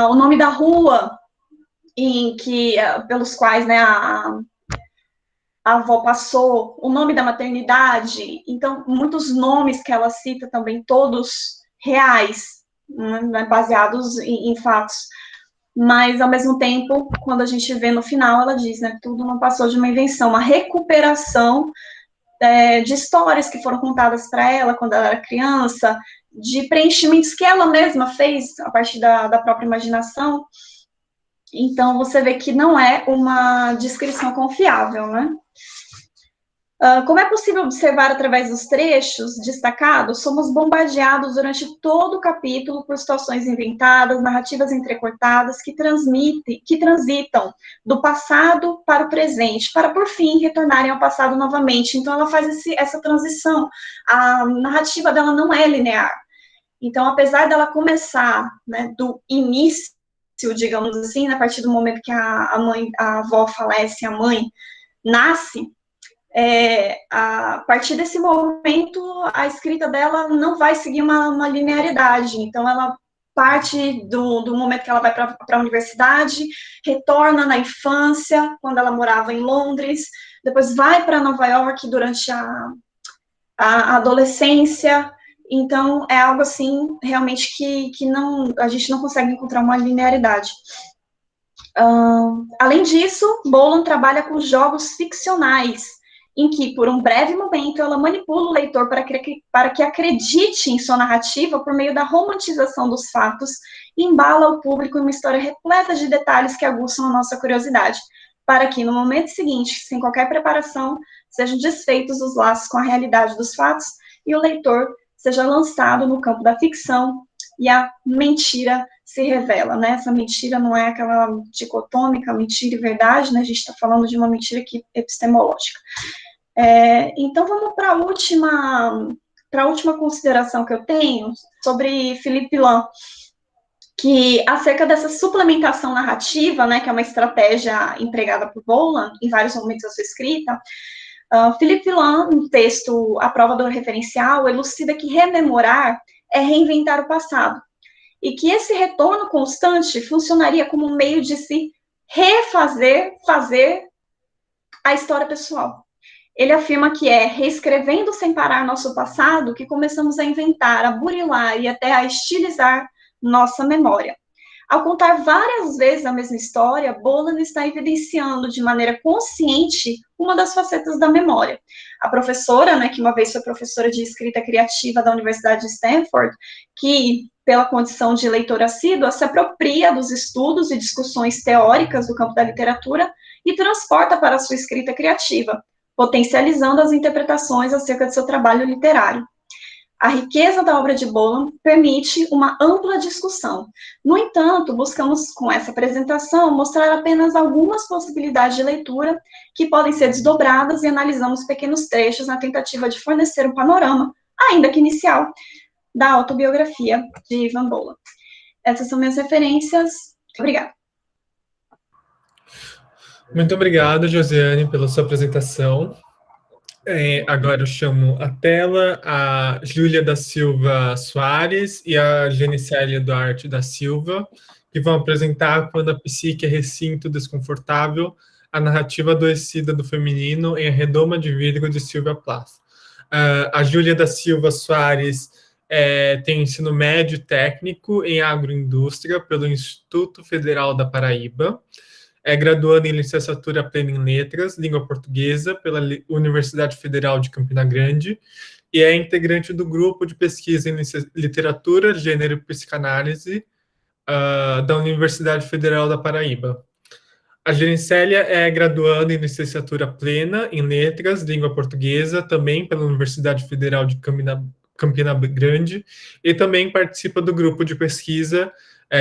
o nome da rua pelos quais, né, a avó passou, o nome da maternidade, então muitos nomes que ela cita também, todos reais, né, baseados em fatos, mas ao mesmo tempo, quando a gente vê no final, ela diz, né, tudo não passou de uma invenção, uma recuperação de histórias que foram contadas para ela quando ela era criança, de preenchimentos que ela mesma fez a partir da própria imaginação. Então, você vê que não é uma descrição confiável, né? Como é possível observar através dos trechos destacados, somos bombardeados durante todo o capítulo por situações inventadas, narrativas entrecortadas que transitam do passado para o presente, para por fim retornarem ao passado novamente. Então ela faz essa transição. A narrativa dela não é linear. Então, apesar dela começar, né, do início, digamos assim, a partir do momento que a avó falece, a mãe nasce, a partir desse momento, a escrita dela não vai seguir uma linearidade. Então, ela parte do momento que ela vai para a universidade, retorna na infância, quando ela morava em Londres, depois vai para Nova York durante a adolescência. Então, é algo assim, realmente, que a gente não consegue encontrar uma linearidade. Além disso, Boland trabalha com jogos ficcionais, em que, por um breve momento, ela manipula o leitor para que acredite em sua narrativa por meio da romantização dos fatos e embala o público em uma história repleta de detalhes que aguçam a nossa curiosidade, para que, no momento seguinte, sem qualquer preparação, sejam desfeitos os laços com a realidade dos fatos e o leitor seja lançado no campo da ficção e a mentira se revela, né? Essa mentira não é aquela dicotômica, mentira e verdade, né? A gente está falando de uma mentira epistemológica. Então, vamos para a última consideração que eu tenho sobre Philippe Lahm, que acerca dessa suplementação narrativa, né, que é uma estratégia empregada por Boland em vários momentos da sua escrita. Philippe Lahm, no texto A Prova do Referencial, elucida que rememorar é reinventar o passado, e que esse retorno constante funcionaria como um meio de se fazer a história pessoal. Ele afirma que é reescrevendo sem parar nosso passado que começamos a inventar, a burilar e até a estilizar nossa memória. Ao contar várias vezes a mesma história, Boland está evidenciando de maneira consciente uma das facetas da memória. A professora, né, que uma vez foi professora de escrita criativa da Universidade de Stanford, que, pela condição de leitora assídua, se apropria dos estudos e discussões teóricas do campo da literatura e transporta para a sua escrita criativa, potencializando as interpretações acerca de seu trabalho literário. A riqueza da obra de Boland permite uma ampla discussão. No entanto, buscamos, com essa apresentação, mostrar apenas algumas possibilidades de leitura que podem ser desdobradas e analisamos pequenos trechos na tentativa de fornecer um panorama, ainda que inicial, da autobiografia de Ivan Boland. Essas são minhas referências. Obrigada. Muito obrigado, Josiane, pela sua apresentação. Agora eu chamo a tela a Júlia da Silva Soares e a Genicélia Duarte da Silva, que vão apresentar Quando a Psique é Recinto Desconfortável, a narrativa adoecida do feminino em A Redoma de Vidro, de Silvia Plath. A Júlia da Silva Soares tem ensino médio técnico em agroindústria pelo Instituto Federal da Paraíba. É graduada em licenciatura plena em letras, língua portuguesa, pela Universidade Federal de Campina Grande, e é integrante do grupo de pesquisa em literatura, gênero e psicanálise da Universidade Federal da Paraíba. A Genicélia é graduanda em licenciatura plena em letras, língua portuguesa, também pela Universidade Federal de Campina Grande, e também participa do grupo de pesquisa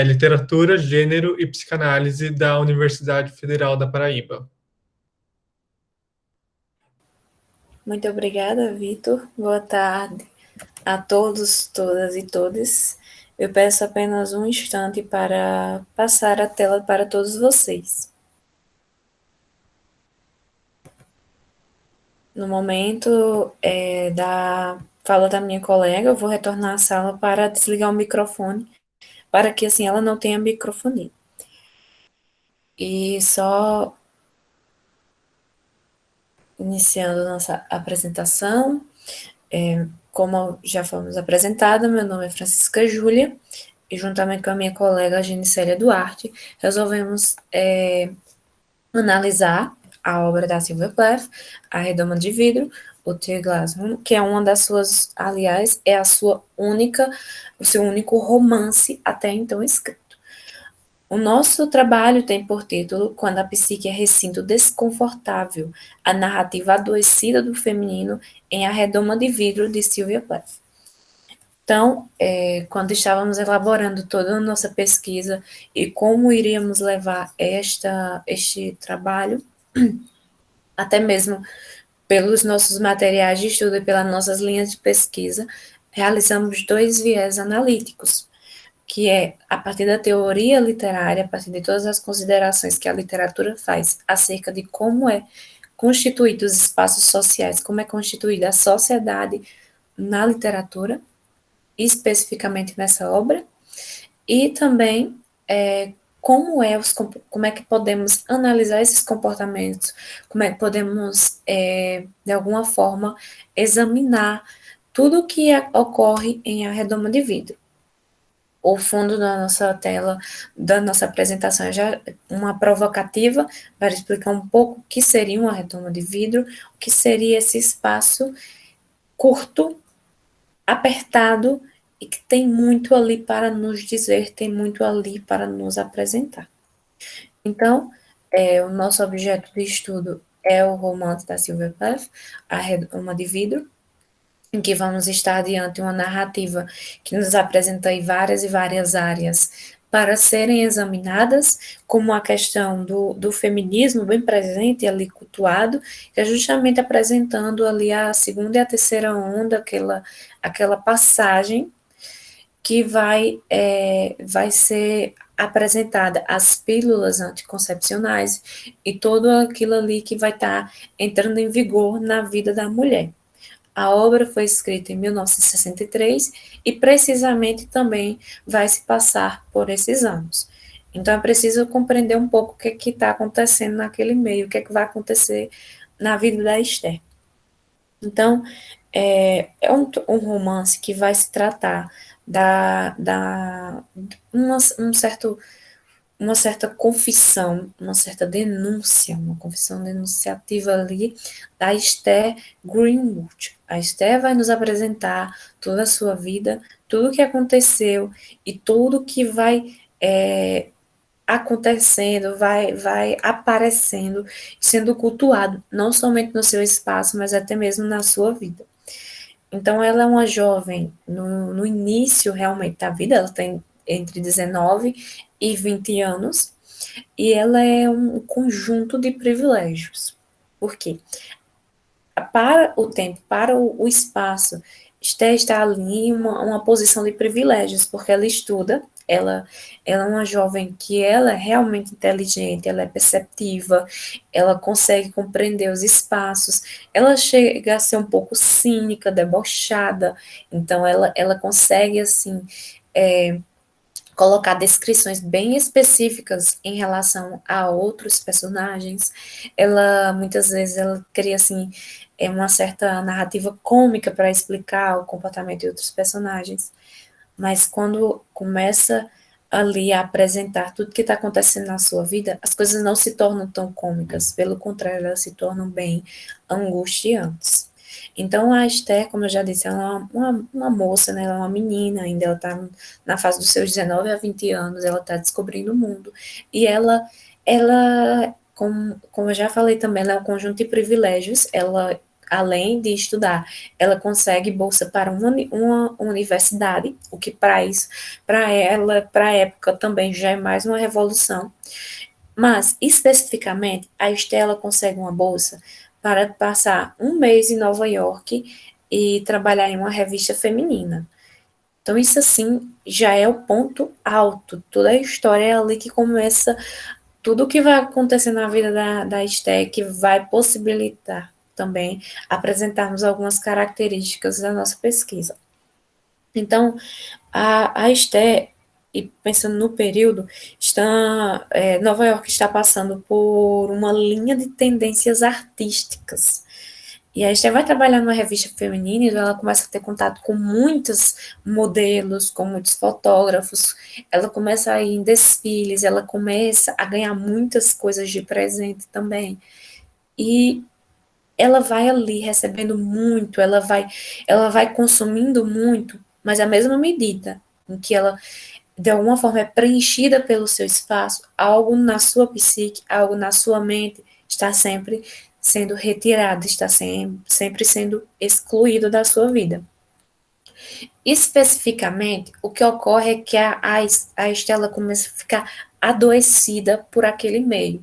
Literatura, Gênero e Psicanálise da Universidade Federal da Paraíba. Muito obrigada, Vitor. Boa tarde a todos, todas e todes. Eu peço apenas um instante para passar a tela para todos vocês. No momento da fala da minha colega, eu vou retornar à sala para desligar o microfone, para que assim ela não tenha microfonia. E só iniciando nossa apresentação, como já fomos apresentada, meu nome é Francisca Júlia, e juntamente com a minha colega Genicélia Duarte, resolvemos analisar a obra da Sylvia Plath, A Redoma de Vidro, o Tear Glass Room, que é uma das suas, aliás, é a sua única, o seu único romance até então escrito. O nosso trabalho tem por título Quando a Psique é Recinto Desconfortável, a narrativa adoecida do feminino em A Redoma de Vidro, de Sylvia Plath. Então, quando estávamos elaborando toda a nossa pesquisa e como iríamos levar este trabalho, até mesmo pelos nossos materiais de estudo e pelas nossas linhas de pesquisa, realizamos 2 viés analíticos, que é a partir da teoria literária, a partir de todas as considerações que a literatura faz acerca de como é constituído os espaços sociais, como é constituída a sociedade na literatura, especificamente nessa obra, e também como é que podemos analisar esses comportamentos, como é que podemos, de alguma forma, examinar tudo o que ocorre em A Redoma de Vidro. O fundo da nossa tela, da nossa apresentação, é já uma provocativa para explicar um pouco o que seria uma redoma de vidro, o que seria esse espaço curto, apertado, e que tem muito ali para nos dizer, tem muito ali para nos apresentar. Então, o nosso objeto de estudo é o romance da Sylvia Plath, A Redoma de Vidro, em que vamos estar diante uma narrativa que nos apresenta aí várias e várias áreas para serem examinadas, como a questão do feminismo bem presente e ali cultuado, que é justamente apresentando ali a segunda e a terceira onda, aquela passagem que vai ser apresentada as pílulas anticoncepcionais e tudo aquilo ali que vai estar entrando em vigor na vida da mulher. A obra foi escrita em 1963 e precisamente também vai se passar por esses anos. Então é preciso compreender um pouco o que está acontecendo naquele meio, o que vai acontecer na vida da Esther. Então, é um romance que vai se tratar uma certa confissão, uma certa denúncia, uma confissão denunciativa ali da Esther Greenwood. A Esther vai nos apresentar toda a sua vida, tudo o que aconteceu e tudo que vai acontecendo, vai aparecendo, sendo cultuado, não somente no seu espaço, mas até mesmo na sua vida. Então, ela é uma jovem no início realmente da vida, ela tem entre 19 e 20 anos, e ela é um conjunto de privilégios. Por quê? Para o tempo, para o espaço, Esther está ali em uma posição de privilégios, porque ela estuda, ela é uma jovem que ela é realmente inteligente, ela é perceptiva, ela consegue compreender os espaços, ela chega a ser um pouco cínica, debochada, então ela consegue, assim, colocar descrições bem específicas em relação a outros personagens. Ela, muitas vezes, ela cria, assim, uma certa narrativa cômica para explicar o comportamento de outros personagens. Mas quando começa ali a apresentar tudo que está acontecendo na sua vida, as coisas não se tornam tão cômicas, pelo contrário, elas se tornam bem angustiantes. Então, a Esther, como eu já disse, ela é uma moça, né? Ela é uma menina ainda, ela está na fase dos seus 19 a 20 anos, ela está descobrindo o mundo. E ela como eu já falei também, ela é um conjunto de privilégios, ela, além de estudar, ela consegue bolsa para uma universidade, o que para isso, para ela, para a época também já é mais uma revolução. Mas, especificamente, a Estela consegue uma bolsa para passar um mês em Nova York e trabalhar em uma revista feminina. Então, isso assim já é o ponto alto. Toda a história é ali que começa tudo o que vai acontecer na vida da Esté, que vai possibilitar também apresentarmos algumas características da nossa pesquisa. Então, a Esté, e pensando no período, Nova York está passando por uma linha de tendências artísticas. E a Esté vai trabalhar numa revista feminina e ela começa a ter contato com muitos modelos, com muitos fotógrafos, ela começa a ir em desfiles, ela começa a ganhar muitas coisas de presente também. E ela vai ali recebendo muito, ela vai consumindo muito, mas à mesma medida em que ela, de alguma forma, é preenchida pelo seu espaço, algo na sua psique, algo na sua mente está sempre sendo retirado, está sempre sendo excluído da sua vida. Especificamente, o que ocorre é que a Estela começa a ficar adoecida por aquele meio.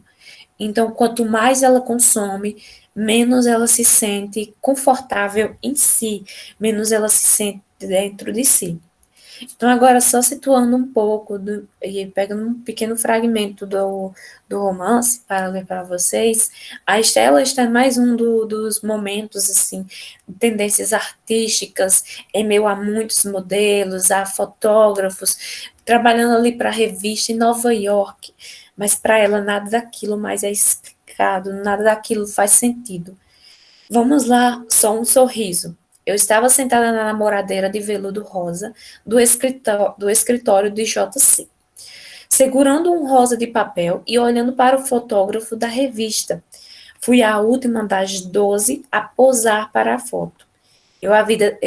Então, quanto mais ela consome, menos ela se sente confortável em si, menos ela se sente dentro de si. Então, agora, só situando um pouco, e pegando um pequeno fragmento do romance para ler para vocês, a Estela está em mais um dos momentos, assim, tendências artísticas, em meio a muitos modelos, a fotógrafos, trabalhando ali para a revista em Nova York, mas para ela nada daquilo mais é explicado, nada daquilo faz sentido. Vamos lá, só um sorriso. Eu estava sentada na namoradeira de veludo rosa do escritório de JC, segurando um rosa de papel e olhando para o fotógrafo da revista. Fui a última das 12 a posar para a foto. Eu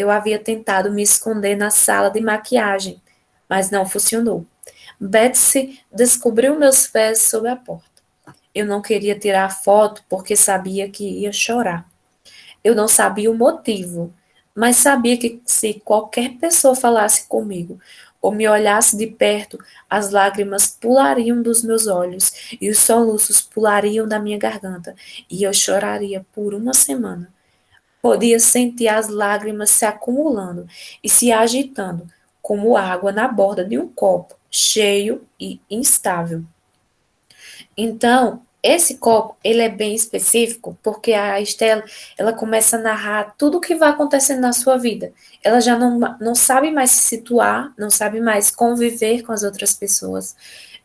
havia tentado me esconder na sala de maquiagem, mas não funcionou. Betsy descobriu meus pés sob a porta. Eu não queria tirar a foto porque sabia que ia chorar. Eu não sabia o motivo, mas sabia que se qualquer pessoa falasse comigo ou me olhasse de perto, as lágrimas pulariam dos meus olhos e os soluços pulariam da minha garganta e eu choraria por uma semana. Podia sentir as lágrimas se acumulando e se agitando, como água na borda de um copo, cheio e instável. Então, esse copo, ele é bem específico, porque a Estela, ela começa a narrar tudo o que vai acontecendo na sua vida. Ela já não sabe mais se situar, não sabe mais conviver com as outras pessoas.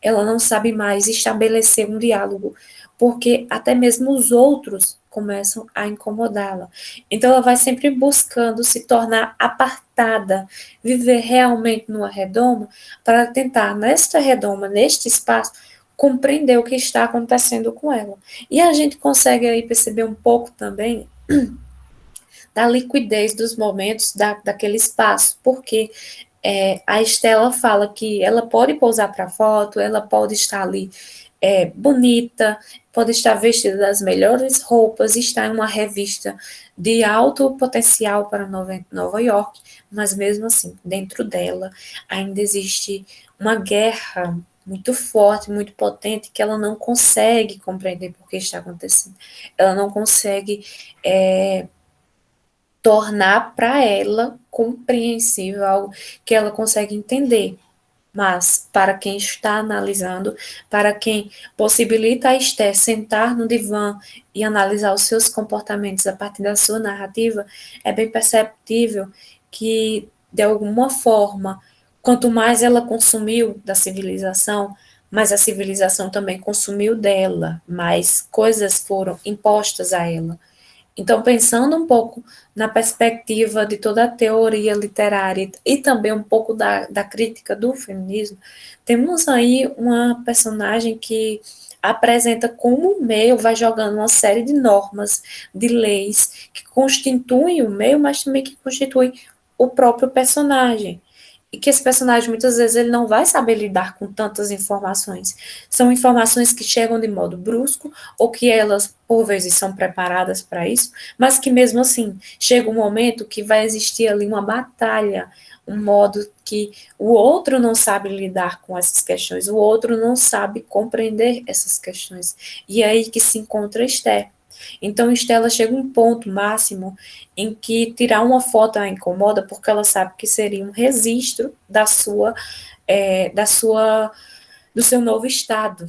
Ela não sabe mais estabelecer um diálogo, porque até mesmo os outros começam a incomodá-la. Então, ela vai sempre buscando se tornar apartada, viver realmente numa redoma, para tentar, nesta redoma, neste espaço, compreender o que está acontecendo com ela. E a gente consegue aí perceber um pouco também da liquidez dos momentos daquele espaço, porque a Estela fala que ela pode pousar para foto, ela pode estar ali bonita, pode estar vestida das melhores roupas, estar em uma revista de alto potencial para Nova York, mas mesmo assim, dentro dela ainda existe uma guerra muito forte, muito potente, que ela não consegue compreender por que está acontecendo. Ela não consegue tornar para ela compreensível algo que ela consegue entender. Mas, para quem está analisando, para quem possibilita a Esther sentar no divã e analisar os seus comportamentos a partir da sua narrativa, é bem perceptível que, de alguma forma, quanto mais ela consumiu da civilização, mais a civilização também consumiu dela, mais coisas foram impostas a ela. Então, pensando um pouco na perspectiva de toda a teoria literária e também um pouco da crítica do feminismo, temos aí uma personagem que apresenta como o meio vai jogando uma série de normas, de leis, que constituem o meio, mas também que constituem o próprio personagem. E que esse personagem, muitas vezes, ele não vai saber lidar com tantas informações. São informações que chegam de modo brusco, ou que elas, por vezes, são preparadas para isso, mas que, mesmo assim, chega um momento que vai existir ali uma batalha, um modo que o outro não sabe lidar com essas questões, o outro não sabe compreender essas questões. E é aí que se encontra Esther. Então, Estela chega a um ponto máximo em que tirar uma foto a incomoda, porque ela sabe que seria um registro da sua, do seu novo estado,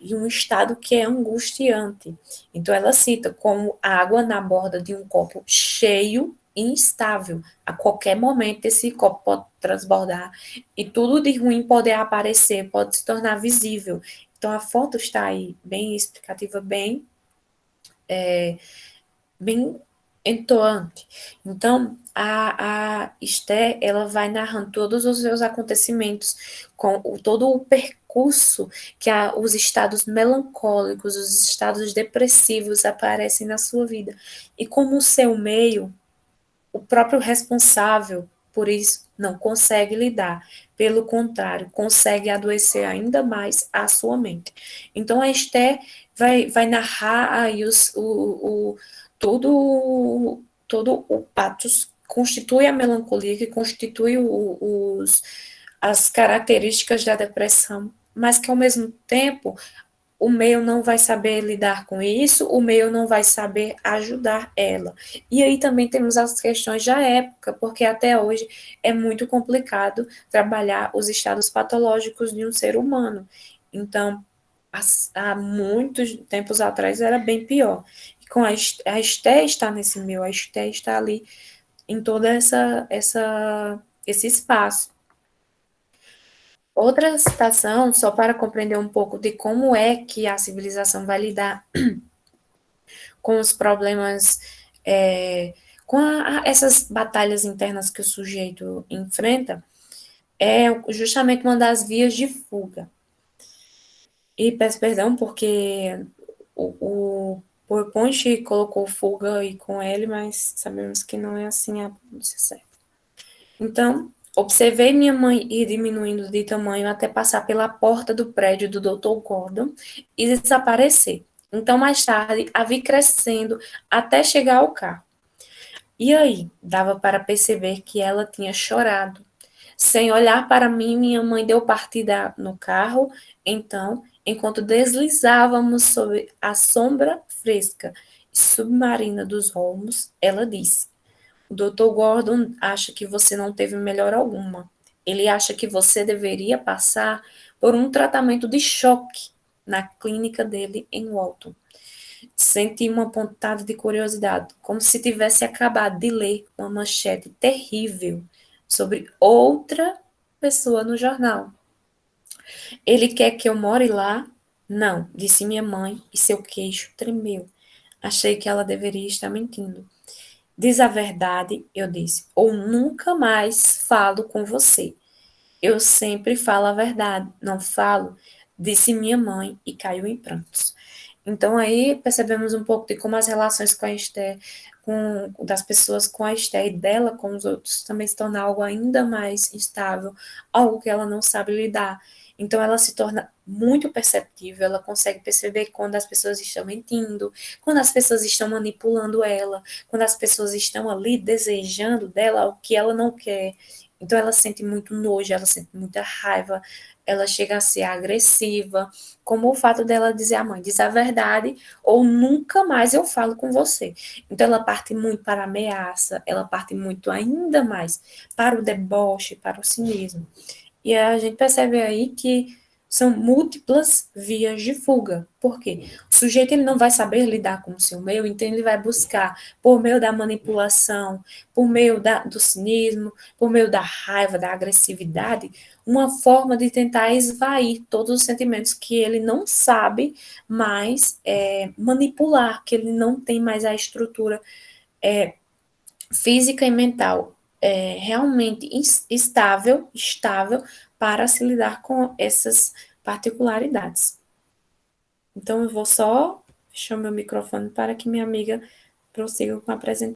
e um estado que é angustiante. Então, ela cita como água na borda de um copo cheio e instável. A qualquer momento, esse copo pode transbordar e tudo de ruim pode aparecer, pode se tornar visível. Então, a foto está aí bem explicativa, bem entoante. Então, a Esther, ela vai narrando todos os seus acontecimentos, todo o percurso que os estados melancólicos, os estados depressivos aparecem na sua vida. E como o seu meio, o próprio responsável por isso não consegue lidar. Pelo contrário, consegue adoecer ainda mais a sua mente. Então, a Esther vai narrar aí todo o patos, constitui a melancolia, que constitui as características da depressão, mas que, ao mesmo tempo, o meio não vai saber lidar com isso, o meio não vai saber ajudar ela. E aí também temos as questões da época, porque até hoje é muito complicado trabalhar os estados patológicos de um ser humano. Então, há muitos tempos atrás era bem pior. E com a Esté está nesse meio, a Esté está ali em toda esse espaço. Outra citação, só para compreender um pouco de como é que a civilização vai lidar com os problemas, com essas batalhas internas que o sujeito enfrenta, é justamente uma das vias de fuga. E peço perdão porque o PowerPoint colocou fuga aí com ele, mas sabemos que não é assim a pronúncia certa. Então, observei minha mãe ir diminuindo de tamanho até passar pela porta do prédio do Dr. Gordon e desaparecer. Então, mais tarde, a vi crescendo até chegar ao carro. E aí, dava para perceber que ela tinha chorado. Sem olhar para mim, minha mãe deu partida no carro. Então, enquanto deslizávamos sobre a sombra fresca e submarina dos olmos, ela disse: o Dr. Gordon acha que você não teve melhora alguma. Ele acha que você deveria passar por um tratamento de choque na clínica dele em Walton. Senti uma pontada de curiosidade, como se tivesse acabado de ler uma manchete terrível sobre outra pessoa no jornal. Ele quer que eu more lá? Não, disse minha mãe, e seu queixo tremeu. Achei que ela deveria estar mentindo. Diz a verdade, eu disse, ou nunca mais falo com você. Eu sempre falo a verdade, não falo, disse minha mãe e caiu em prantos. Então aí percebemos um pouco de como as relações com a Esther, das pessoas com a Esther e dela com os outros também se torna algo ainda mais instável, algo que ela não sabe lidar. Então ela se torna muito perceptível, ela consegue perceber quando as pessoas estão mentindo, quando as pessoas estão manipulando ela, quando as pessoas estão ali desejando dela o que ela não quer. Então ela sente muito nojo, ela sente muita raiva, ela chega a ser agressiva, como o fato dela dizer à mãe, diz a verdade, ou nunca mais eu falo com você. Então ela parte muito para a ameaça, ela parte muito ainda mais para o deboche, para o cinismo. E a gente percebe aí que são múltiplas vias de fuga. Por quê? O sujeito ele não vai saber lidar com o seu meio, então ele vai buscar, por meio da manipulação, por meio do cinismo, por meio da raiva, da agressividade, uma forma de tentar esvair todos os sentimentos que ele não sabe mais manipular, que ele não tem mais a estrutura física e mental realmente estável para se lidar com essas particularidades. Então, eu vou só fechar meu microfone para que minha amiga prossiga com a apresentação.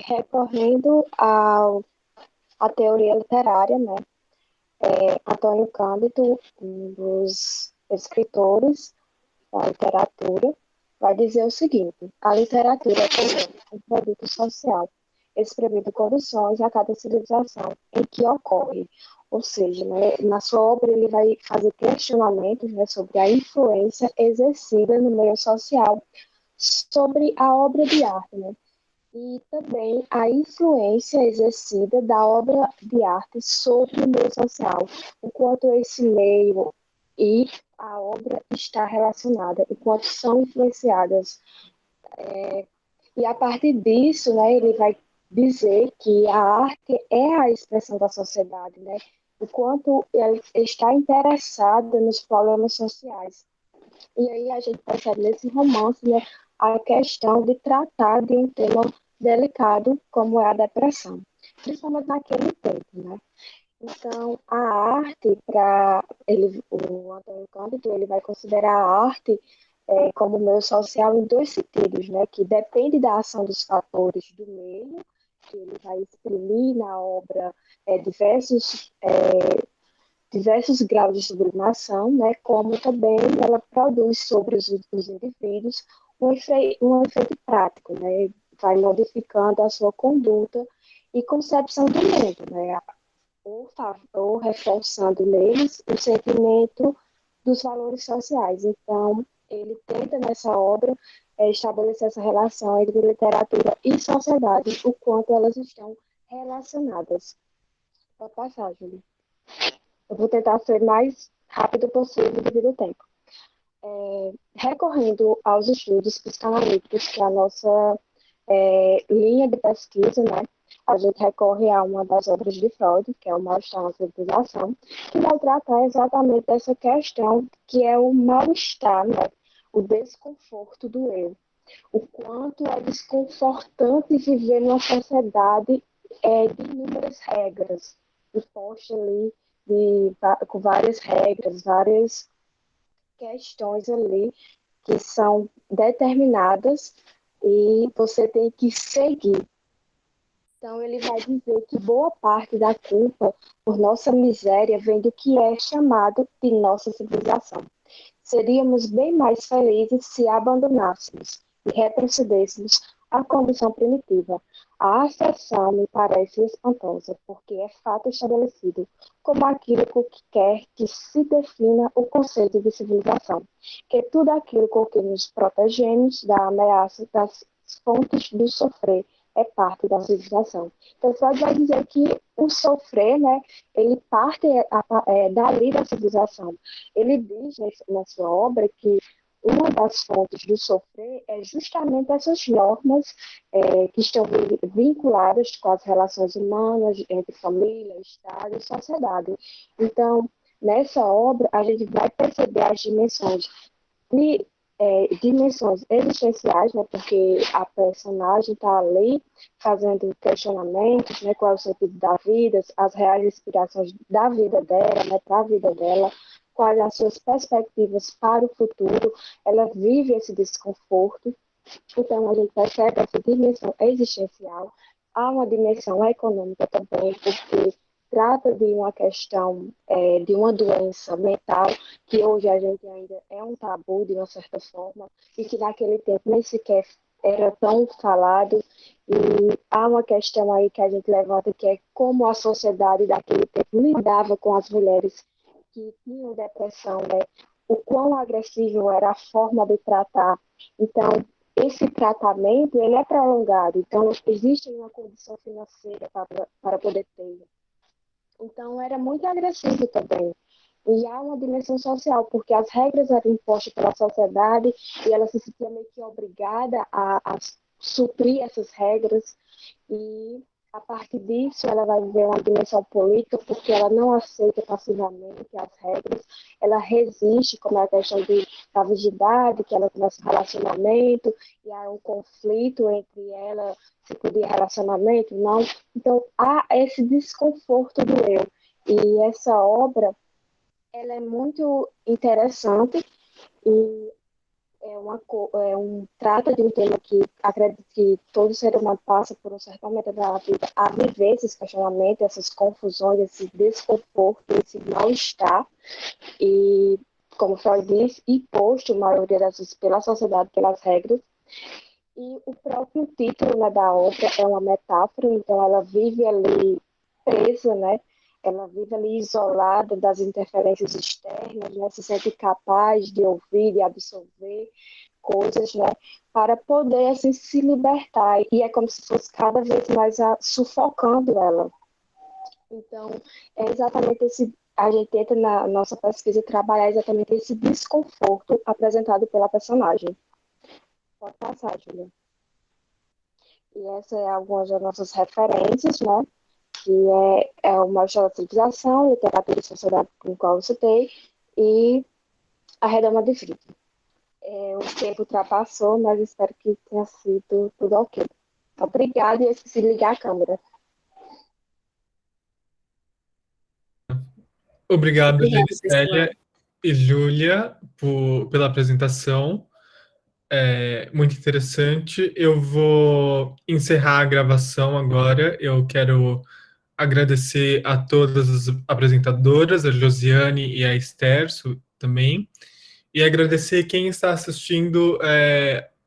Recorrendo à teoria literária, né? Antônio Cândido, um dos escritores da literatura, vai dizer o seguinte: a literatura é também um produto social. exprimindo condições a cada civilização em que ocorre. Ou seja, né, na sua obra ele vai fazer questionamentos, né, sobre a influência exercida no meio social sobre a obra de arte, né? E também a influência exercida da obra de arte sobre o meio social, enquanto esse meio e a obra está relacionada, enquanto são influenciadas. E a partir disso, né, ele vai dizer que a arte é a expressão da sociedade, né, enquanto ela está interessada nos problemas sociais. E aí a gente percebe nesse romance, né, a questão de tratar de um tema delicado como é a depressão, principalmente naquele tempo, né? Então, a arte, para ele, o Antônio Cândido, ele vai considerar a arte como meio social em dois sentidos, né? Que depende da ação dos fatores do meio, que ele vai exprimir na obra diversos graus de sublimação, né? Como também ela produz sobre os indivíduos um efeito prático, né? Vai modificando a sua conduta e concepção do mundo, né? Ou reforçando neles o sentimento dos valores sociais. Então, ele tenta nessa obra estabelecer essa relação entre literatura e sociedade, o quanto elas estão relacionadas. Pode passar, Júlia. Eu vou tentar ser mais rápido possível devido ao tempo. Recorrendo aos estudos psicanalíticos, que é a nossa linha de pesquisa, né? A gente recorre a uma das obras de Freud, que é o Mal-Estar na Civilização, que vai tratar exatamente dessa questão, que é o mal-estar, né? O desconforto do eu. O quanto é desconfortante viver numa sociedade de inúmeras regras, imposta ali com várias regras, várias questões ali que são determinadas e você tem que seguir. Então, ele vai dizer que boa parte da culpa por nossa miséria vem do que é chamado de nossa civilização. Seríamos bem mais felizes se abandonássemos e retrocedêssemos à condição primitiva. A acessão me parece espantosa, porque é fato estabelecido como aquilo que quer que se defina o conceito de civilização, que é tudo aquilo com que nos protegemos da ameaça das fontes do sofrer é parte da civilização. Então, Freud vai dizer que o sofrer, né, ele parte dali da civilização. Ele diz na sua obra que uma das fontes do sofrer é justamente essas normas que estão vinculadas com as relações humanas entre família, Estado e sociedade. Então, nessa obra, a gente vai perceber as dimensões existenciais, né, porque a personagem está ali fazendo questionamentos, né, qual é o sentido da vida, as reais inspirações da vida dela, né, para a vida dela, quais as suas perspectivas para o futuro, ela vive esse desconforto, então a gente percebe essa dimensão existencial, há uma dimensão econômica também, porque trata de uma questão, de uma doença mental, que hoje a gente ainda é um tabu, de uma certa forma, e que naquele tempo nem sequer era tão falado, e há uma questão aí que a gente levanta, que é como a sociedade daquele tempo lidava com as mulheres que tinham depressão, né? O quão agressivo era a forma de tratar. Então, esse tratamento, ele é prolongado, então existe uma condição financeira para poder ter. Então, era muito agressivo também. E há uma dimensão social, porque as regras eram impostas pela sociedade e ela se sentia meio que obrigada a suprir essas regras. E, a partir disso, ela vai viver uma dimensão política, porque ela não aceita passivamente as regras, ela resiste, como é a questão da virgindade, que ela começa um relacionamento, e há um conflito entre ela, se podia relacionamento, não. Então, há esse desconforto do eu. E essa obra, ela é muito interessante e trata de um tema que acredito que todo ser humano passa por um certo momento da vida a viver esses questionamentos, essas confusões, esse desconforto, esse mal-estar. E, como Freud diz, imposto, a maioria das vezes, pela sociedade, pelas regras. E o próprio título, né, da obra é uma metáfora, então ela vive ali presa, né? Ela vive ali isolada das interferências externas, né? Se sente capaz de ouvir, de absorver coisas, né? Para poder, assim, se libertar. E é como se fosse cada vez mais sufocando ela. Então, é exatamente esse. A gente tenta na nossa pesquisa trabalhar exatamente esse desconforto apresentado pela personagem. Pode passar, Julia. E essa é algumas das nossas referências, né? Que é o Mal da Civilização, Literatura e Sociedade, com o qual eu citei, e A Redoma de Vidro. O tempo ultrapassou, mas espero que tenha sido tudo ok. Obrigada e eu esqueci de ligar a câmera. Obrigado, Obrigada, pessoal. Genicelia e Júlia, pela apresentação. Muito interessante. Eu vou encerrar a gravação agora. Eu quero agradecer a todas as apresentadoras, a Josiane e a Esther também, e agradecer quem está assistindo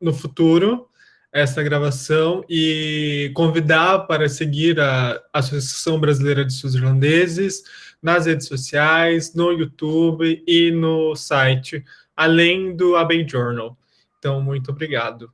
no futuro essa gravação e convidar para seguir a Associação Brasileira de Sul-Irlandeses nas redes sociais, no YouTube e no site, além do Abbey Journal. Então, muito obrigado.